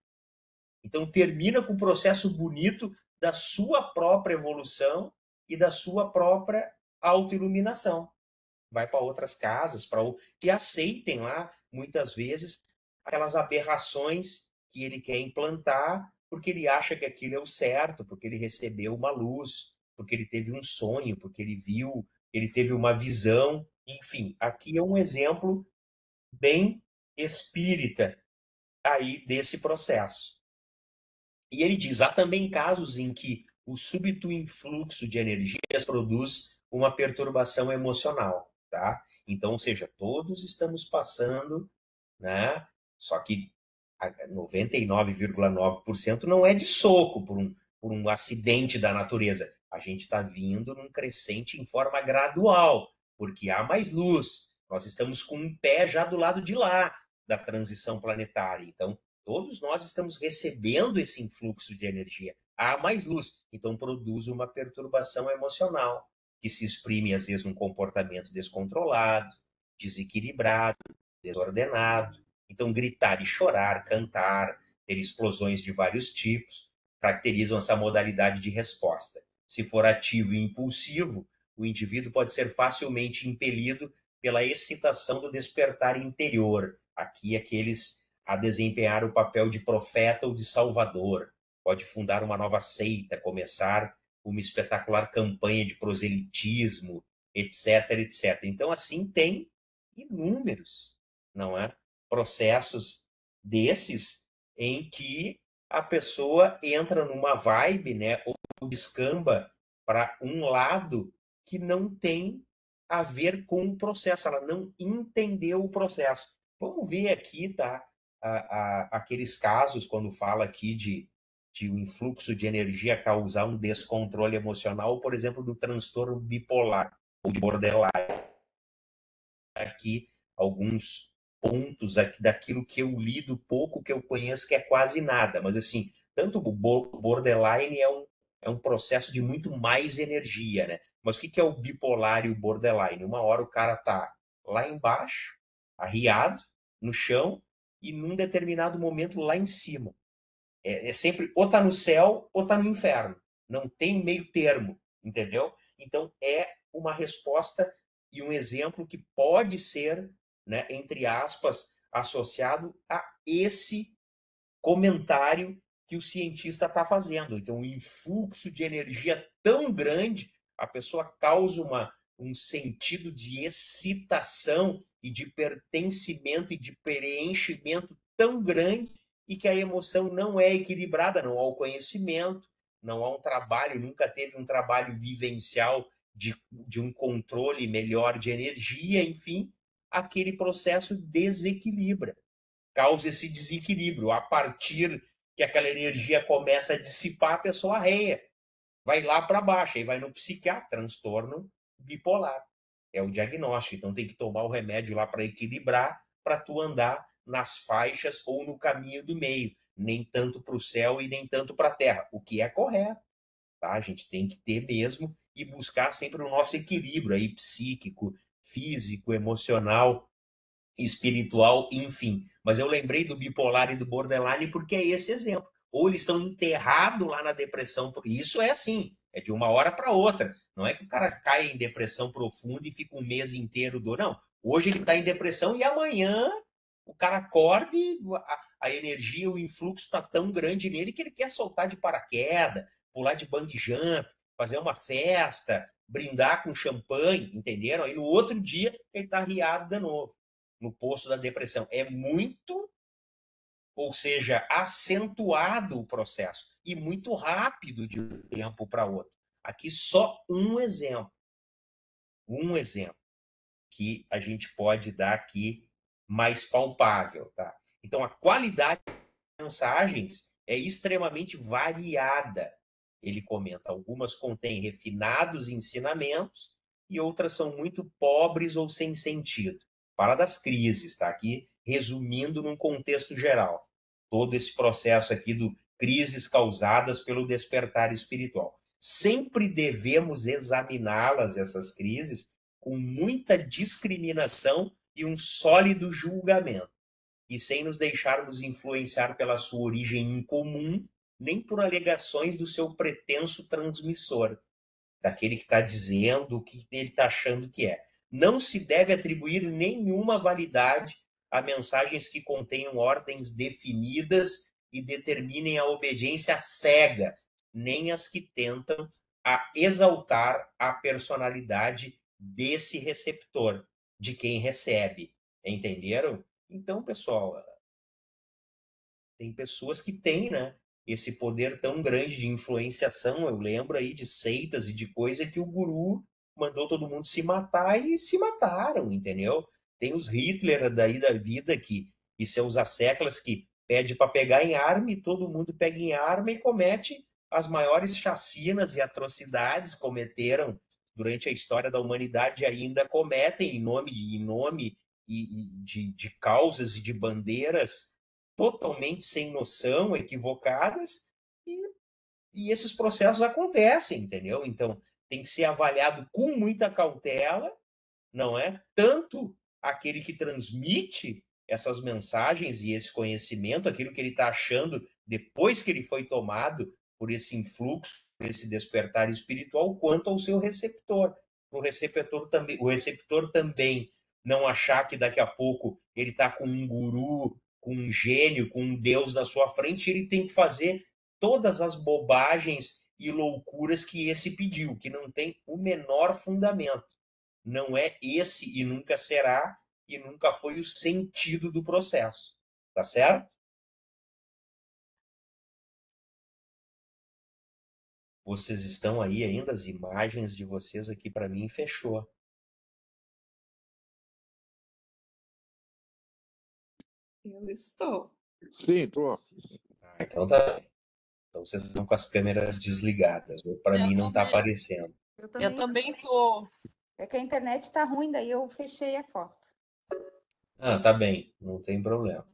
Então termina com um processo bonito da sua própria evolução e da sua própria autoiluminação. Vai para outras casas, que aceitem lá, muitas vezes, aquelas aberrações que ele quer implantar, porque ele acha que aquilo é o certo, porque ele recebeu uma luz, porque ele teve um sonho, porque ele viu, ele teve uma visão. Enfim, aqui é um exemplo bem espírita aí desse processo. E ele diz, há também casos em que o súbito influxo de energias produz uma perturbação emocional, tá? Então, ou seja, todos estamos passando, né? Só que 99,9% não é de soco por um acidente da natureza. A gente está vindo num crescente em forma gradual, porque há mais luz. Nós estamos com um pé já do lado de lá da transição planetária. Então, todos nós estamos recebendo esse influxo de energia. Há mais luz, então produz uma perturbação emocional, que se exprime às vezes num comportamento descontrolado, desequilibrado, desordenado. Então, gritar e chorar, cantar, ter explosões de vários tipos, caracterizam essa modalidade de resposta. Se for ativo e impulsivo, o indivíduo pode ser facilmente impelido pela excitação do despertar interior. Aqui, aqueles a desempenhar o papel de profeta ou de salvador. Pode fundar uma nova seita, começar uma espetacular campanha de proselitismo, etc, etc. Então, assim, tem inúmeros, não é? Processos desses em que a pessoa entra numa vibe, né, ou descamba para um lado que não tem a ver com o processo, ela não entendeu o processo. Vamos ver aqui, tá? Aqueles casos, quando fala aqui de um influxo de energia causar um descontrole emocional, por exemplo, do transtorno bipolar ou de borderline. Aqui alguns pontos aqui daquilo que eu li, do pouco que eu conheço, que é quase nada. Mas, assim, tanto o borderline é um processo de muito mais energia, né? Mas o que é o bipolar e o borderline? Uma hora o cara tá lá embaixo, arriado, no chão, e num determinado momento lá em cima. É sempre ou tá no céu ou tá no inferno. Não tem meio termo, entendeu? Então é uma resposta e um exemplo que pode ser, né, entre aspas, associado a esse comentário que o cientista está fazendo. Então, um influxo de energia tão grande, a pessoa causa um sentido de excitação e de pertencimento e de preenchimento tão grande e que a emoção não é equilibrada, não há o conhecimento, não há um trabalho, nunca teve um trabalho vivencial de um controle melhor de energia, enfim, aquele processo desequilibra, causa esse desequilíbrio. A partir que aquela energia começa a dissipar, a pessoa arreia, vai lá para baixo, aí vai no psiquiatra, transtorno bipolar. É o diagnóstico. Então tem que tomar o remédio lá para equilibrar, para tu andar nas faixas ou no caminho do meio, nem tanto para o céu e nem tanto para a terra, o que é correto. Tá? A gente tem que ter mesmo e buscar sempre o nosso equilíbrio aí, psíquico, físico, emocional, espiritual, enfim. Mas eu lembrei do bipolar e do borderline porque é esse exemplo. Ou eles estão enterrados lá na depressão. Isso é assim, é de uma hora para outra. Não é que o cara cai em depressão profunda e fica um mês inteiro do... Não. Hoje ele está em depressão e amanhã o cara acorda e a energia, o influxo está tão grande nele que ele quer soltar de paraquedas, pular de bungee jump, fazer uma festa, brindar com champanhe, entenderam? Aí no outro dia ele está riado de novo, no poço da depressão. É muito, ou seja, acentuado o processo e muito rápido de um tempo para outro. Aqui só um exemplo que a gente pode dar aqui mais palpável, tá? Então a qualidade das mensagens é extremamente variada. Ele comenta, algumas contêm refinados ensinamentos e outras são muito pobres ou sem sentido. Fala das crises, tá? Aqui resumindo num contexto geral. Todo esse processo aqui do crises causadas pelo despertar espiritual. Sempre devemos examiná-las, essas crises, com muita discriminação e um sólido julgamento, e sem nos deixarmos influenciar pela sua origem incomum, nem por alegações do seu pretenso transmissor, daquele que está dizendo o que ele está achando que é. Não se deve atribuir nenhuma validade a mensagens que contenham ordens definidas e determinem a obediência cega, nem as que tentam a exaltar a personalidade desse receptor, de quem recebe. Entenderam? Então, pessoal, tem pessoas que têm, né, esse poder tão grande de influenciação. Eu lembro aí de seitas e de coisa que o guru mandou todo mundo se matar e se mataram, entendeu? Tem os Hitler daí da vida que, e seus asseclas que pede para pegar em arma e todo mundo pega em arma e comete as maiores chacinas e atrocidades, cometeram durante a história da humanidade e ainda cometem em nome de causas e de bandeiras totalmente sem noção, equivocadas, e esses processos acontecem, entendeu? Então, tem que ser avaliado com muita cautela, não é? Tanto aquele que transmite essas mensagens e esse conhecimento, aquilo que ele está achando depois que ele foi tomado por esse influxo, por esse despertar espiritual, quanto ao seu receptor. O receptor também não achar que daqui a pouco ele está com um guru, com um gênio, com um Deus na sua frente, ele tem que fazer todas as bobagens e loucuras que esse pediu, que não tem o menor fundamento. Não é esse e nunca será, e nunca foi o sentido do processo. Tá certo? Vocês estão aí ainda? As imagens de vocês aqui para mim fechou. Eu estou. Sim, tô. Então tá. Então vocês estão com as câmeras desligadas. Para mim não está aparecendo. Eu também tô. É que a internet tá ruim, daí eu fechei a foto. Ah, tá bem. Não tem problema.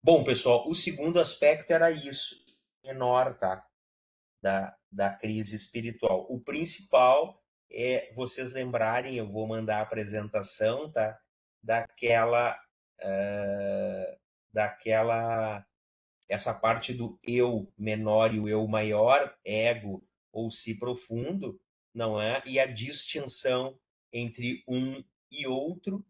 Bom, pessoal, o segundo aspecto era isso. Menor, tá? Da crise espiritual. O principal é vocês lembrarem, eu vou mandar a apresentação, tá? Essa parte do eu menor e o eu maior, ego, ou si profundo, não é? E a distinção entre um e outro,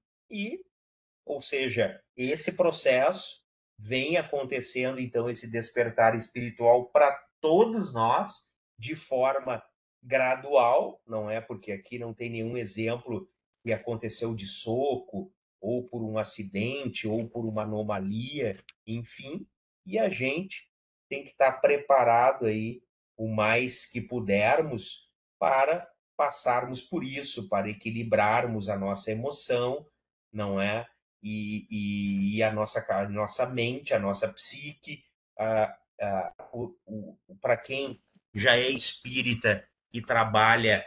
ou seja, esse processo vem acontecendo, então, esse despertar espiritual para todos nós, de forma gradual, não é? Porque aqui não tem nenhum exemplo que aconteceu de soco, ou por um acidente, ou por uma anomalia, enfim, e a gente tem que estar preparado aí o mais que pudermos para passarmos por isso, para equilibrarmos a nossa emoção, não é? E a nossa mente, a nossa psique, para quem já é espírita e trabalha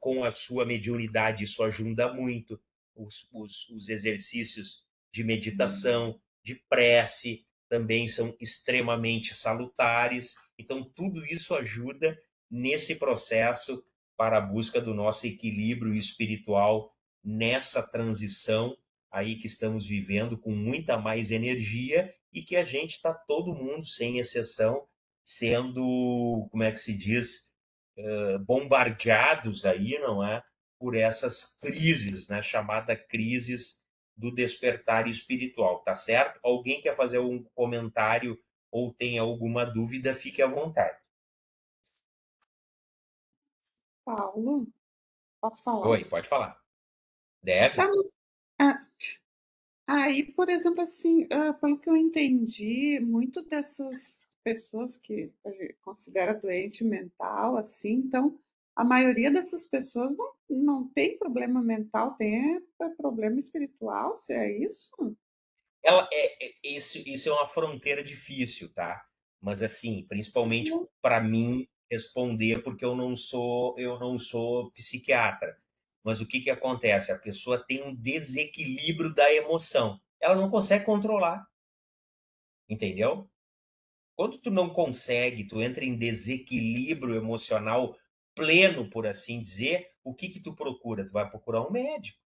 com a sua mediunidade, isso ajuda muito. Os exercícios de meditação, de prece, também são extremamente salutares. Então, tudo isso ajuda nesse processo para a busca do nosso equilíbrio espiritual nessa transição aí que estamos vivendo com muita mais energia e que a gente está todo mundo, sem exceção, sendo, como é que se diz, bombardeados aí, não é? Por essas crises, né? Chamada crises do despertar espiritual, tá certo? Alguém quer fazer um comentário ou tem alguma dúvida, fique à vontade. Paulo, posso falar? Oi, pode falar. Deve? Tá, mas, ah, aí, por exemplo, assim, pelo que eu entendi, muito dessas pessoas que a gente considera doente mental, assim, então, a maioria dessas pessoas não tem problema mental, tem problema espiritual, se é isso? Isso é uma fronteira difícil, tá? Mas assim, principalmente para mim responder, porque eu não sou psiquiatra. Mas o que acontece? A pessoa tem um desequilíbrio da emoção. Ela não consegue controlar, entendeu? Quando tu não consegue, tu entra em desequilíbrio emocional pleno, por assim dizer, o que tu procura? Tu vai procurar um médico,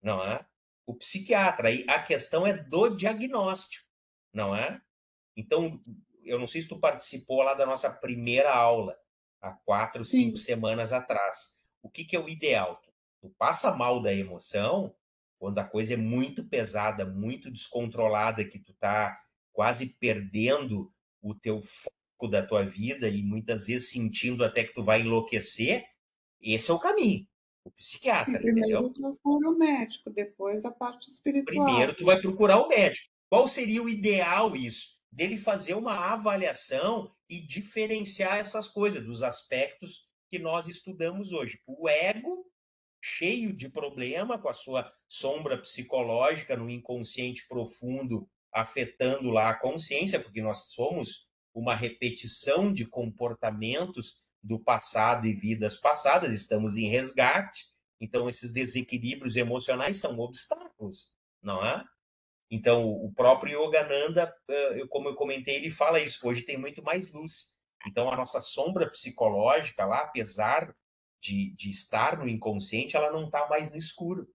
não é? O psiquiatra. Aí a questão é do diagnóstico, não é? Então, eu não sei se tu participou lá da nossa primeira aula, há 4, 5 Sim, semanas atrás. O que é o ideal? Tu passa mal da emoção quando a coisa é muito pesada, muito descontrolada, que tu tá quase perdendo o teu foco da tua vida e muitas vezes sentindo até que tu vai enlouquecer. Esse é o caminho, o sim, psiquiatra, primeiro entendeu? procura o médico, depois a parte Primeiro espiritual. tu vai procurar o médico. Qual seria o ideal isso? Dele fazer uma avaliação e diferenciar essas coisas dos aspectos que nós estudamos hoje. O ego, cheio de problema, com a sua sombra psicológica no inconsciente profundo, afetando lá a consciência, porque nós somos uma repetição de comportamentos do passado e vidas passadas, estamos em resgate, então esses desequilíbrios emocionais são obstáculos, não é? Então, o próprio Yogananda, como eu comentei, ele fala isso, hoje tem muito mais luz. Então, a nossa sombra psicológica lá, apesar de estar no inconsciente, ela não está mais no escuro,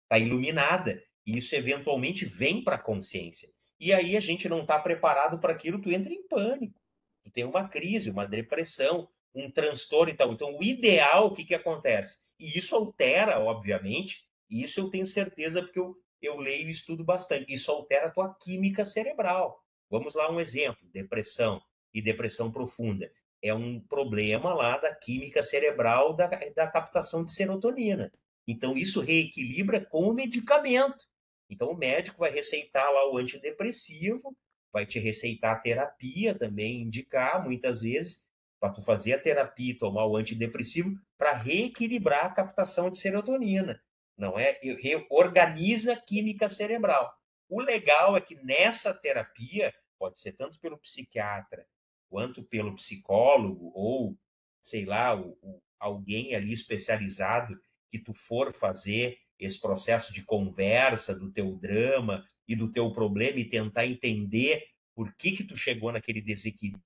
está iluminada. E isso, eventualmente, vem para a consciência. E aí, a gente não está preparado para aquilo, tu entra em pânico. Tu tem uma crise, uma depressão, um transtorno e tal. Então, o ideal, o que acontece? E isso altera, obviamente, e isso eu tenho certeza, porque eu leio e estudo bastante. Isso altera a tua química cerebral. Vamos lá, um exemplo: depressão e depressão profunda. É um problema lá da química cerebral da captação de serotonina. Então, isso reequilibra com o medicamento. Então, o médico vai receitar lá o antidepressivo, vai te receitar a terapia também, indicar muitas vezes para tu fazer a terapia e tomar o antidepressivo para reequilibrar a captação de serotonina. Não é? Organiza a química cerebral. O legal é que nessa terapia, pode ser tanto pelo psiquiatra quanto pelo psicólogo ou, sei lá, alguém ali especializado que tu for fazer esse processo de conversa do teu drama e do teu problema e tentar entender por que tu chegou naquele desequilíbrio,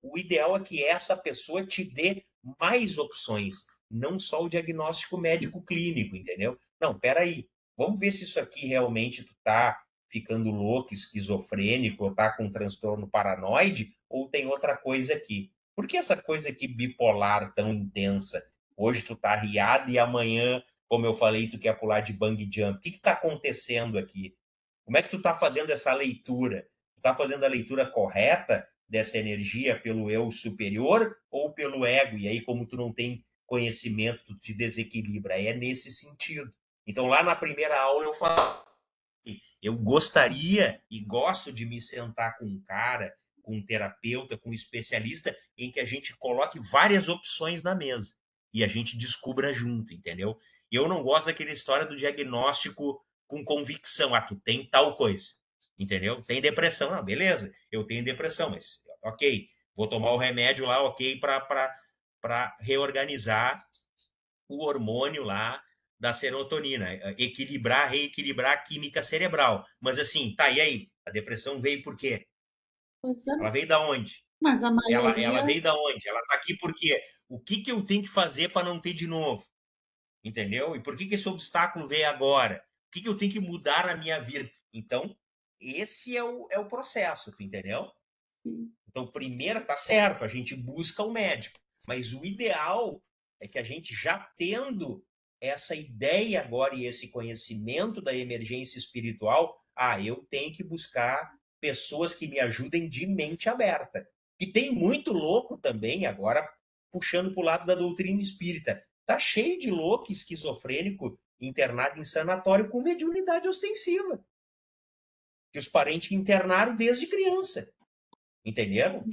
o ideal é que essa pessoa te dê mais opções, não só o diagnóstico médico clínico, entendeu? Não, peraí, vamos ver se isso aqui realmente tu tá ficando louco, esquizofrênico, ou tá com um transtorno paranoide, ou tem outra coisa aqui. Por que essa coisa aqui bipolar tão intensa? Hoje tu tá riado e amanhã, como eu falei, tu quer pular de bungee jump. O que tá acontecendo aqui? Como é que tu tá fazendo essa leitura? Tu tá fazendo a leitura correta dessa energia pelo eu superior ou pelo ego? E aí, como tu não tem conhecimento, tu te desequilibra. É nesse sentido. Então, lá na primeira aula eu falo, eu gostaria e gosto de me sentar com um cara, com um terapeuta, com um especialista, em que a gente coloque várias opções na mesa e a gente descubra junto, entendeu? E eu não gosto daquela história do diagnóstico com convicção. Ah, tu tem tal coisa, entendeu? Tem depressão. Ah, beleza, eu tenho depressão, mas ok, vou tomar o remédio lá, ok, para reorganizar o hormônio lá da serotonina, reequilibrar a química cerebral. Mas assim, tá, e aí? A depressão veio por quê? Pois é, Ela veio da onde? mas a Ela maioria, veio da onde? Ela tá aqui por quê? O que eu tenho que fazer para não ter de novo? Entendeu? E por que esse obstáculo veio agora? O que eu tenho que mudar na minha vida? Então, esse é o processo, tu entendeu? sim, Então, primeiro, tá certo, a gente busca o médico, mas o ideal é que a gente já tendo essa ideia agora e esse conhecimento da emergência espiritual, eu tenho que buscar pessoas que me ajudem de mente aberta. Que tem muito louco também agora, puxando para o lado da doutrina espírita. Tá cheio de louco esquizofrênico internado em sanatório com mediunidade ostensiva. Que os parentes internaram desde criança. Entenderam?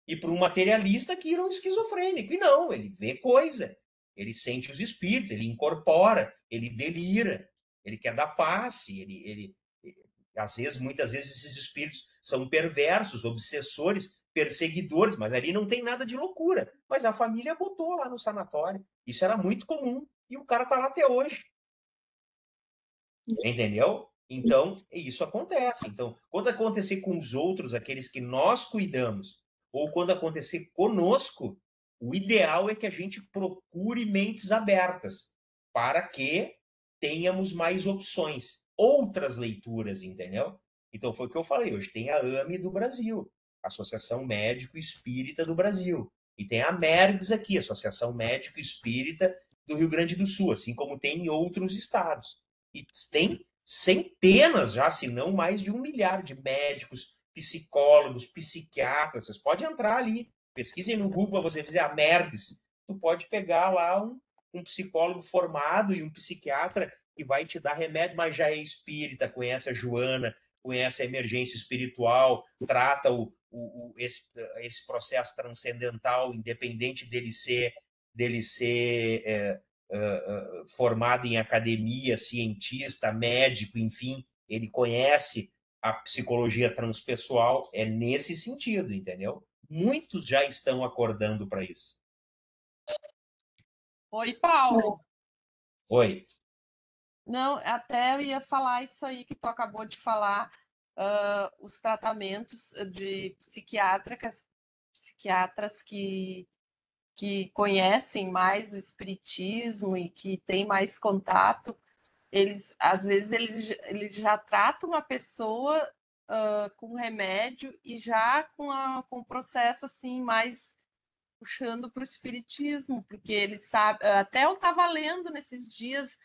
E para um materialista que era um esquizofrênico. E não, ele vê coisa, ele sente os espíritos, ele incorpora, ele delira, ele quer dar passe, às vezes, muitas vezes, esses espíritos são perversos, obsessores, perseguidores, mas ali não tem nada de loucura. Mas a família botou lá no sanatório. Isso era muito comum. E o cara tá lá até hoje. Entendeu? Então, isso acontece. Então, quando acontecer com os outros, aqueles que nós cuidamos, ou quando acontecer conosco, o ideal é que a gente procure mentes abertas para que tenhamos mais opções, outras leituras, entendeu? Então, foi o que eu falei. Hoje tem a AME do Brasil, Associação Médico Espírita do Brasil. E tem a MERGS aqui, Associação Médico Espírita do Rio Grande do Sul, assim como tem em outros estados. E tem centenas já, se não mais de 1 milhar de médicos, psicólogos, psiquiatras. Vocês podem entrar ali, pesquisem no Google para você fazer a MERGS. Tu pode pegar lá um psicólogo formado e um psiquiatra que vai te dar remédio, mas já é espírita, conhece a Joana, conhece a emergência espiritual, trata esse processo transcendental, independente dele ser formado em academia, cientista, médico, enfim, ele conhece a psicologia transpessoal, é nesse sentido, entendeu? Muitos já estão acordando para isso. Oi, Paulo. Oi. Não, até eu ia falar isso aí que tu acabou de falar, os tratamentos de psiquiatras que conhecem mais o espiritismo e que têm mais contato, às vezes eles já tratam a pessoa com remédio e já com o processo assim mais puxando para o espiritismo, porque eles sabem. Até eu estava lendo nesses dias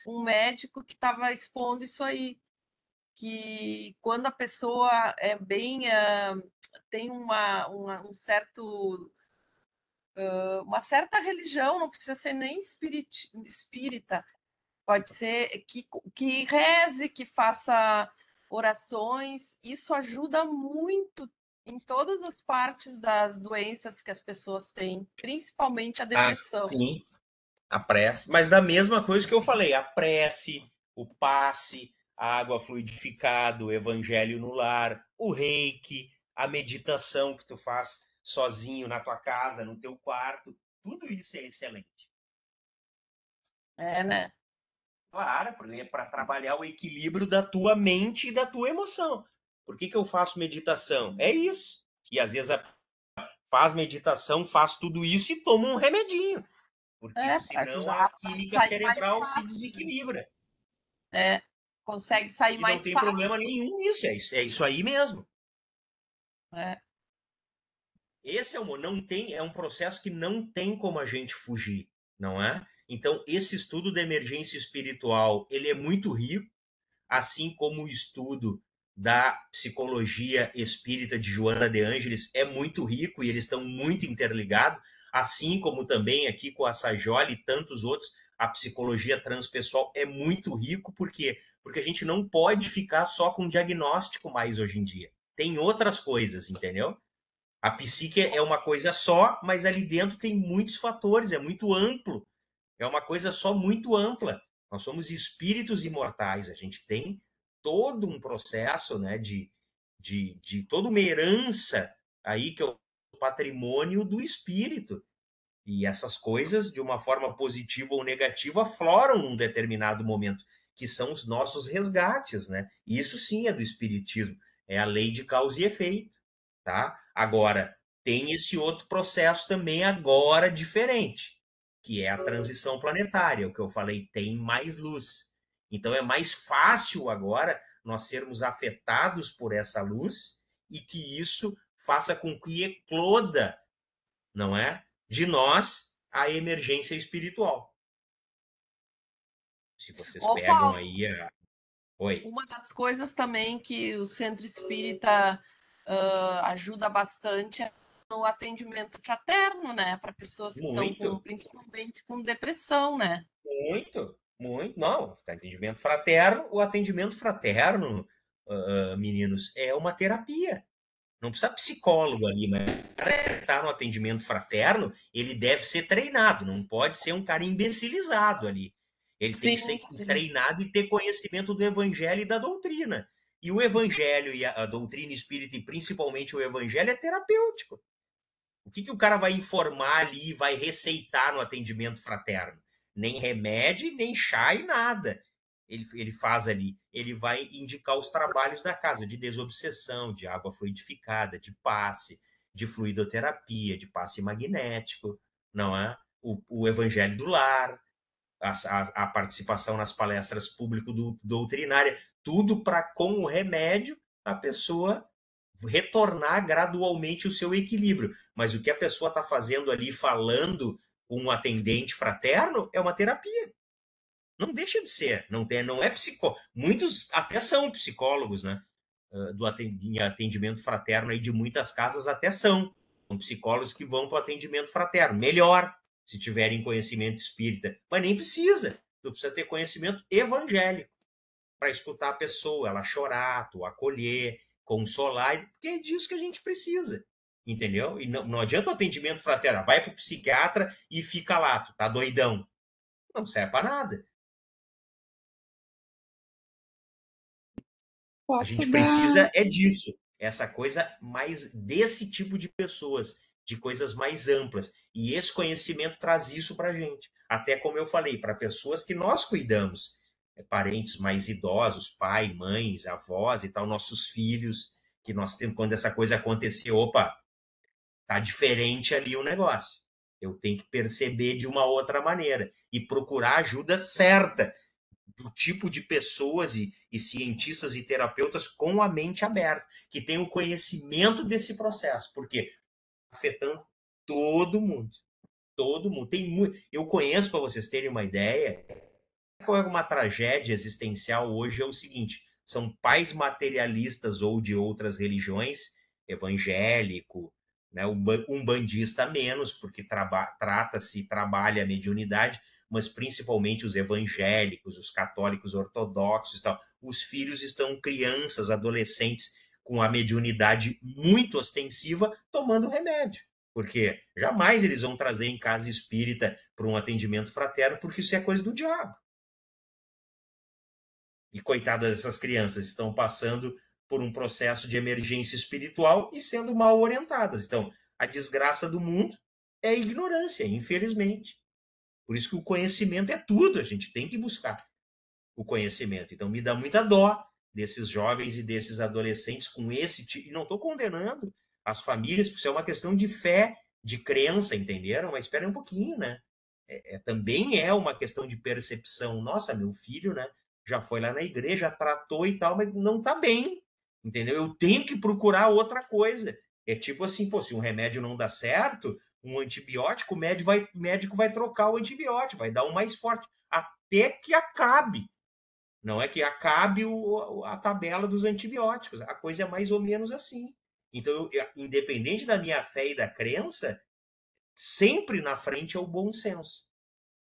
um médico que estava expondo isso aí, que quando a pessoa é bem tem um certo uma certa religião, não precisa ser nem espírita, pode ser que reze, que faça orações, isso ajuda muito em todas as partes das doenças que as pessoas têm, principalmente a depressão. Sim, a prece. Mas da mesma coisa que eu falei, a prece, o passe, a água fluidificada, o evangelho no lar, o reiki, a meditação que tu faz sozinho na tua casa, no teu quarto, tudo isso é excelente. É, né? Claro, para trabalhar o equilíbrio da tua mente e da tua emoção. Por que eu faço meditação? É isso. E às vezes faz meditação, faz tudo isso e toma um remedinho. Porque senão a química cerebral se desequilibra. Consegue sair mais fácil. E não tem problema nenhum nisso, é isso aí mesmo. Esse não tem, é um processo que não tem como a gente fugir, não é? Então, esse estudo da emergência espiritual, ele é muito rico, assim como o estudo da psicologia espírita de Joana de Ângeles é muito rico e eles estão muito interligados, assim como também aqui com a Sajoli e tantos outros, a psicologia transpessoal é muito rico, por quê? Porque a gente não pode ficar só com diagnóstico mais hoje em dia. Tem outras coisas, entendeu? A psique é uma coisa só, mas ali dentro tem muitos fatores, é muito amplo. É uma coisa só muito ampla. Nós somos espíritos imortais, a gente tem todo um processo, né, de toda uma herança aí que é o patrimônio do espírito. E essas coisas, de uma forma positiva ou negativa, afloram num determinado momento, que são os nossos resgates, né? Isso sim é do espiritismo, é a lei de causa e efeito, tá? Agora, tem esse outro processo também agora diferente, que é a transição planetária, o que eu falei, tem mais luz. Então é mais fácil agora nós sermos afetados por essa luz e que isso faça com que ecloda, não é? De nós a emergência espiritual. Se vocês Ô, pegam Paulo, aí a... Oi. uma das coisas também que o Centro Espírita ajuda bastante é no atendimento fraterno, né? Para pessoas que estão Muito. principalmente com depressão, né? Muito, muito. Não, atendimento fraterno, o atendimento fraterno, meninos, é uma terapia. Não precisa psicólogo ali, mas para estar no atendimento fraterno, ele deve ser treinado, não pode ser um cara imbecilizado ali. Ele tem que ser Sim. treinado e ter conhecimento do evangelho e da doutrina. E o evangelho e a doutrina espírita, e principalmente o evangelho, é terapêutico. O que o cara vai informar ali, vai receitar no atendimento fraterno? Nem remédio, nem chá e nada. Ele faz ali. Ele vai indicar os trabalhos da casa, de desobsessão, de água fluidificada, de passe, de fluidoterapia, de passe magnético, não é? O evangelho do lar, a participação nas palestras público-doutrinárias, tudo para, com o remédio, a pessoa retornar gradualmente o seu equilíbrio. Mas o que a pessoa está fazendo ali, falando com um atendente fraterno, é uma terapia. Não deixa de ser. Não é psicólogo. Muitos até são psicólogos, né? Do atendimento fraterno aí de muitas casas até são. São psicólogos que vão para o atendimento fraterno. Melhor, se tiverem conhecimento espírita. Mas nem precisa. Tu precisa ter conhecimento evangélico para escutar a pessoa, ela chorar, tu acolher, consolar, porque é disso que a gente precisa, entendeu? E não adianta o atendimento fraterno, vai pro psiquiatra e fica lá, tu tá doidão. Não serve para nada. A gente precisa é disso, essa coisa mais desse tipo de pessoas, de coisas mais amplas. E esse conhecimento traz isso para a gente. Até como eu falei, para pessoas que nós cuidamos, parentes mais idosos, pai, mães, avós e tal, nossos filhos, que nós temos, quando essa coisa acontecer, opa, tá diferente ali o negócio. Eu tenho que perceber de uma outra maneira e procurar ajuda certa do tipo de pessoas e cientistas e terapeutas com a mente aberta, que tem o conhecimento desse processo, porque afetando todo mundo. Todo mundo. Eu conheço, para vocês terem uma ideia, qual é uma tragédia existencial hoje é o seguinte, são pais materialistas ou de outras religiões, evangélico, né, umbandista menos, porque trata-se, trabalha a mediunidade, mas principalmente os evangélicos, os católicos ortodoxos e tal. Os filhos estão crianças, adolescentes com a mediunidade muito ostensiva, tomando remédio. Porque jamais eles vão trazer em casa espírita para um atendimento fraterno, porque isso é coisa do diabo. E coitadas dessas crianças, estão passando por um processo de emergência espiritual e sendo mal orientadas. Então, a desgraça do mundo é a ignorância, infelizmente. Por isso que o conhecimento é tudo, a gente tem que buscar o conhecimento. Então, me dá muita dó desses jovens e desses adolescentes com esse tipo. E não estou condenando as famílias, porque isso é uma questão de fé, de crença, entenderam? Mas esperem um pouquinho, né? Também é uma questão de percepção. Nossa, meu filho, né? Já foi lá na igreja, tratou e tal, mas não está bem, entendeu? Eu tenho que procurar outra coisa. É tipo assim, pô, se um remédio não dá certo, um antibiótico, o médico vai trocar o antibiótico, vai dar um mais forte, até que acabe. Não é que acabe a tabela dos antibióticos. A coisa é mais ou menos assim. Então, independente da minha fé e da crença, sempre na frente é o bom senso.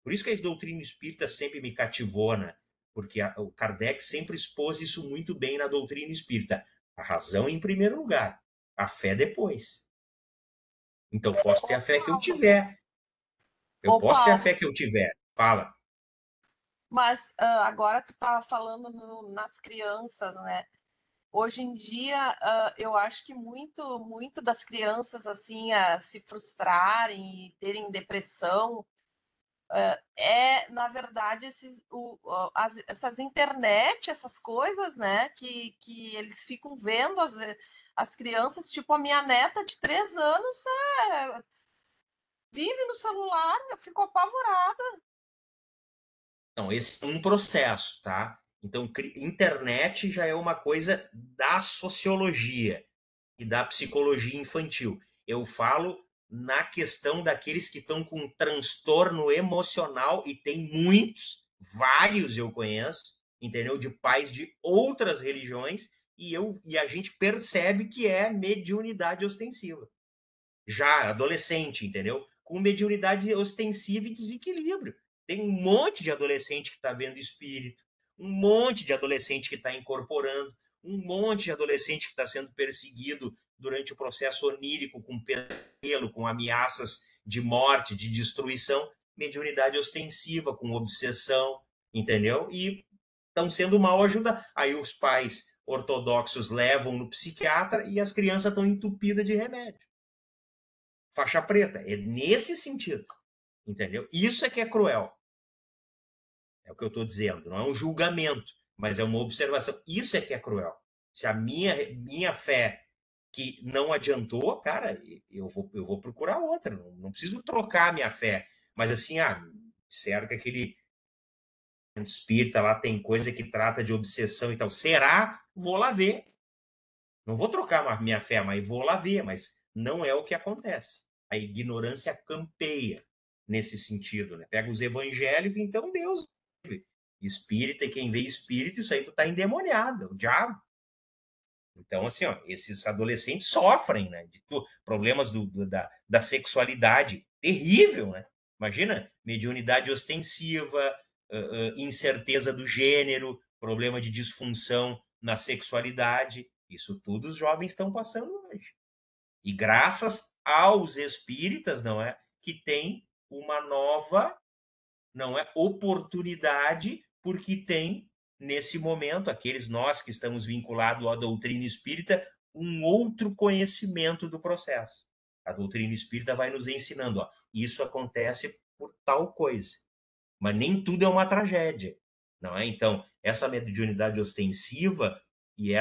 Por isso que a doutrina espírita sempre me cativou, né? Porque o Kardec sempre expôs isso muito bem na doutrina espírita. A razão em primeiro lugar, a fé depois. Então, posso ter a fé que eu tiver. Eu posso ter a fé que eu tiver. Fala. Mas agora tu estava falando nas crianças, né? Hoje em dia, eu acho que muito das crianças assim a se frustrarem e terem depressão na verdade, essas internet, essas coisas, né? Que eles ficam vendo as crianças, tipo a minha neta de 3 anos, vive no celular, eu fico apavorada. Não, esse é um processo, tá? Então, internet já é uma coisa da sociologia e da psicologia infantil. Eu falo na questão daqueles que estão com transtorno emocional, e tem muitos, vários eu conheço, entendeu? De pais de outras religiões, e a gente percebe que é mediunidade ostensiva. Já adolescente, entendeu? Com mediunidade ostensiva e desequilíbrio. Tem um monte de adolescente que está vendo espírito, um monte de adolescente que está incorporando, um monte de adolescente que está sendo perseguido durante o processo onírico, com pesadelo, com ameaças de morte, de destruição, mediunidade ostensiva, com obsessão, entendeu? E estão sendo mal ajudados. Aí os pais ortodoxos levam no psiquiatra e as crianças estão entupidas de remédio. Faixa preta. É nesse sentido. Entendeu? Isso é que é cruel. É o que eu estou dizendo. Não é um julgamento, mas é uma observação. Isso é que é cruel. Se a minha fé que não adiantou, cara, eu vou procurar outra. Não preciso trocar a minha fé. Mas assim, disseram que aquele espírita lá tem coisa que trata de obsessão e tal. Será? Vou lá ver. Não vou trocar a minha fé, mas vou lá ver. Mas não é o que acontece. A ignorância campeia nesse sentido, né? Pega os evangélicos, então Deus. Espírita, e quem vê espírito, isso aí tu tá endemoniado, é o diabo. Então, assim, ó, esses adolescentes sofrem, né? De problemas da sexualidade. Terrível, né? Imagina, mediunidade ostensiva, incerteza do gênero, problema de disfunção na sexualidade. Isso tudo os jovens estão passando hoje. E graças aos espíritas, não é? Que tem uma nova, não é, oportunidade, porque tem, nesse momento, aqueles nós que estamos vinculados à doutrina espírita, um outro conhecimento do processo. A doutrina espírita vai nos ensinando, ó, isso acontece por tal coisa. Mas nem tudo é uma tragédia, não é? Então, essa mediunidade ostensiva e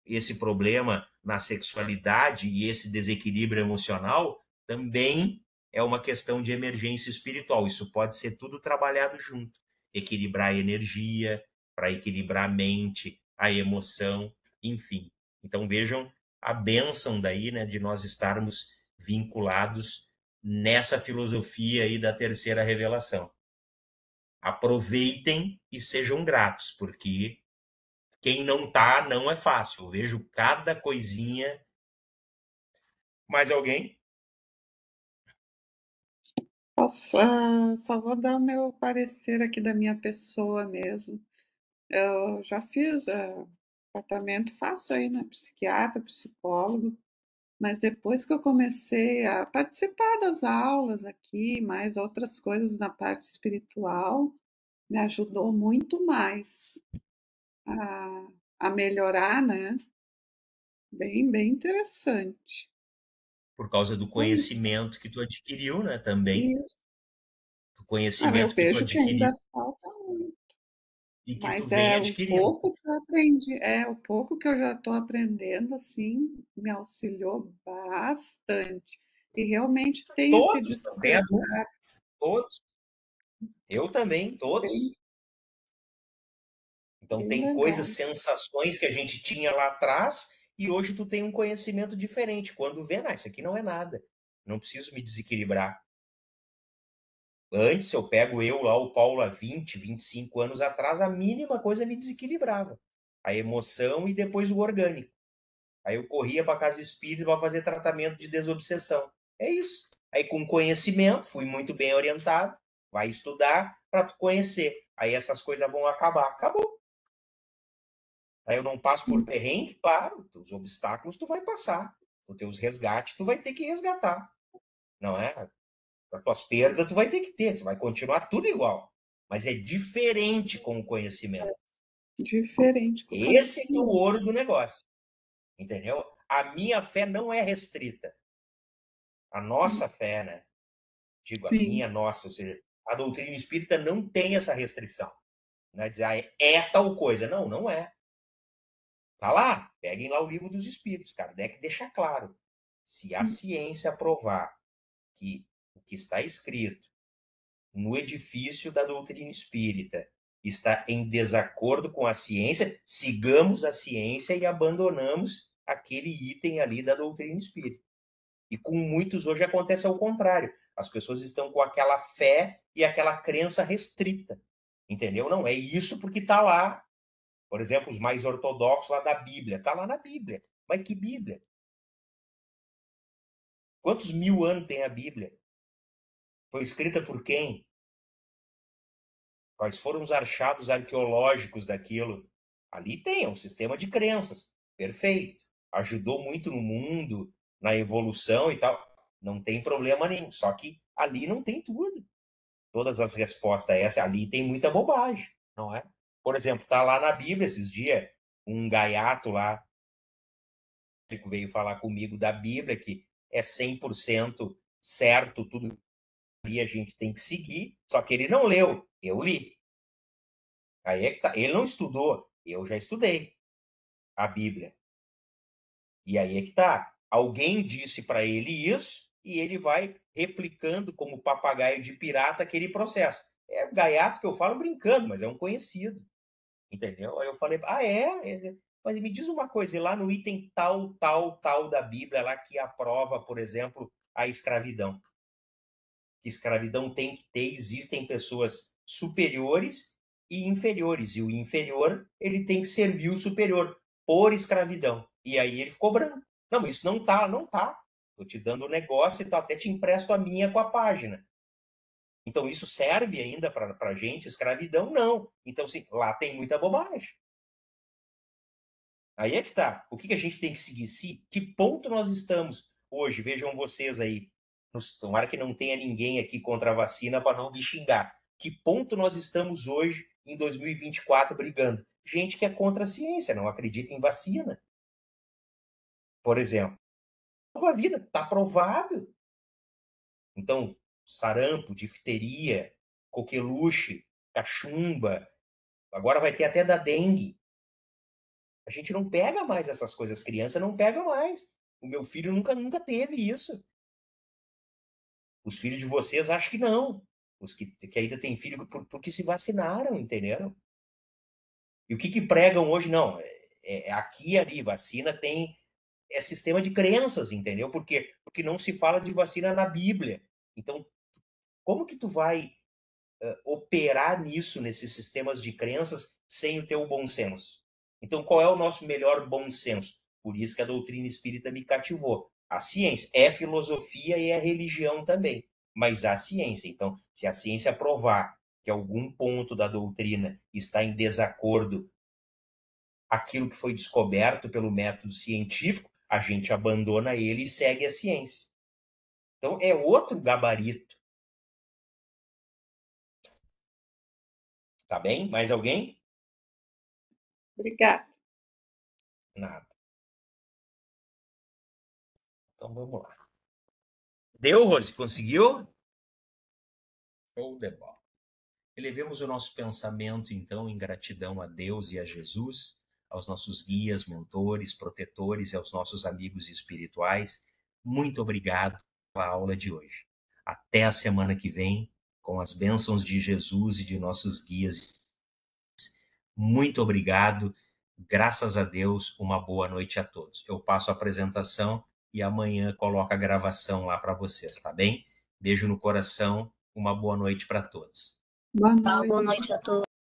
esse problema na sexualidade e esse desequilíbrio emocional também é uma questão de emergência espiritual. Isso pode ser tudo trabalhado junto. Equilibrar a energia, para equilibrar a mente, a emoção, enfim. Então vejam a bênção daí, né, de nós estarmos vinculados nessa filosofia aí da terceira revelação. Aproveitem e sejam gratos, porque quem não tá, não é fácil. Eu vejo cada coisinha. Mais alguém? Só vou dar o meu parecer aqui da minha pessoa mesmo. Eu já fiz tratamento, faço aí, né? Psiquiatra, psicólogo, mas depois que eu comecei a participar das aulas aqui, mais outras coisas na parte espiritual, me ajudou muito mais a melhorar, né? Bem interessante. Por causa do conhecimento que tu adquiriu, né? Também. Isso. O Eu conhecimento que tu vejo que ainda adquiriu falta muito, e que tu mas vem o adquirindo. pouco que eu aprendi, o pouco que eu já estou aprendendo, assim, me auxiliou bastante. E realmente tem esse Todos também, despertar adultos. Todos. Eu também, todos. bem, Então bem tem legal. coisas, sensações que a gente tinha lá atrás e hoje tu tem um conhecimento diferente. Quando vê, isso aqui não é nada. Não preciso me desequilibrar. Antes, eu pego lá, o Paulo, há 20, 25 anos atrás, a mínima coisa me desequilibrava. A emoção e depois o orgânico. Aí eu corria para a casa espírita para fazer tratamento de desobsessão. É isso. Aí com conhecimento, fui muito bem orientado, vai estudar para tu conhecer. Aí essas coisas vão acabar. Acabou. Aí eu não passo por perrengue, claro, os obstáculos tu vai passar. Os teus resgates tu vai ter que resgatar. Não é? As tuas perdas tu vai ter que ter, tu vai continuar tudo igual. Mas é diferente com o conhecimento. Diferente. Esse é o ouro do negócio. Entendeu? A minha fé não é restrita. A nossa fé, né? Digo, a minha, nossa, ou seja, a doutrina espírita não tem essa restrição. Não é dizer, é tal coisa. Não, não é. Tá lá, peguem lá o Livro dos Espíritos. Kardec deixa claro. Se a ciência provar que o que está escrito no edifício da doutrina espírita está em desacordo com a ciência, sigamos a ciência e abandonamos aquele item ali da doutrina espírita. E com muitos hoje acontece ao contrário. As pessoas estão com aquela fé e aquela crença restrita. Entendeu? Não, é isso porque está lá. Por exemplo, os mais ortodoxos lá da Bíblia. Está lá na Bíblia. Mas que Bíblia? Quantos mil anos tem a Bíblia? Foi escrita por quem? Quais foram os achados arqueológicos daquilo? Ali tem um sistema de crenças. Perfeito. Ajudou muito no mundo, na evolução e tal. Não tem problema nenhum. Só que ali não tem tudo. Todas as respostas ali tem muita bobagem, não é? Por exemplo, tá lá na Bíblia esses dias, um gaiato lá veio falar comigo da Bíblia, que é 100% certo, tudo que a gente tem que seguir, só que ele não leu, eu li. Aí é que tá, ele não estudou, eu já estudei a Bíblia. E aí é que tá, alguém disse para ele isso, e ele vai replicando como papagaio de pirata aquele processo. É o gaiato que eu falo brincando, mas é um conhecido. Entendeu? Aí eu falei, mas me diz uma coisa, e lá no item tal, tal, tal da Bíblia, lá que aprova, por exemplo, a escravidão. Que escravidão tem que ter, existem pessoas superiores e inferiores, e o inferior, ele tem que servir o superior por escravidão. E aí ele ficou branco. Não, isso não tá. Tô te dando o negócio e até te empresto a minha com a página. Então, isso serve ainda para a gente, escravidão? Não. Então, sim, lá tem muita bobagem. Aí é que tá. O que a gente tem que seguir? Que ponto nós estamos hoje? Vejam vocês aí. Tomara que não tenha ninguém aqui contra a vacina para não me xingar. Que ponto nós estamos hoje, em 2024, brigando? Gente que é contra a ciência, não acredita em vacina. Por exemplo. A vida está provado. Então, sarampo, difteria, coqueluche, cachumba, agora vai ter até da dengue. A gente não pega mais essas coisas, as crianças não pegam mais. O meu filho nunca teve isso. Os filhos de vocês acham que não. Os que ainda têm filho porque se vacinaram, entenderam? E o que pregam hoje? Não, aqui e ali, vacina tem sistema de crenças, entendeu? Porque não se fala de vacina na Bíblia. Então, como que tu vai operar nisso, nesses sistemas de crenças, sem o teu bom senso? Então, qual é o nosso melhor bom senso? Por isso que a doutrina espírita me cativou. A ciência é filosofia e é religião também, mas a ciência. Então, se a ciência provar que algum ponto da doutrina está em desacordo aquilo que foi descoberto pelo método científico, a gente abandona ele e segue a ciência. Então, é outro gabarito. Tá bem? Mais alguém? Obrigada. Nada. Então, vamos lá. Deu, Rose? Conseguiu? Show de bola. Elevemos o nosso pensamento, então, em gratidão a Deus e a Jesus, aos nossos guias, mentores, protetores e aos nossos amigos espirituais. Muito obrigado pela aula de hoje. Até a semana que vem, com as bênçãos de Jesus e de nossos guias. Muito obrigado Graças a Deus, uma boa noite a todos. Eu passo a apresentação e amanhã coloco a gravação lá para vocês, tá bem? Beijo no coração, uma boa noite para todos. Boa noite. Boa noite a todos.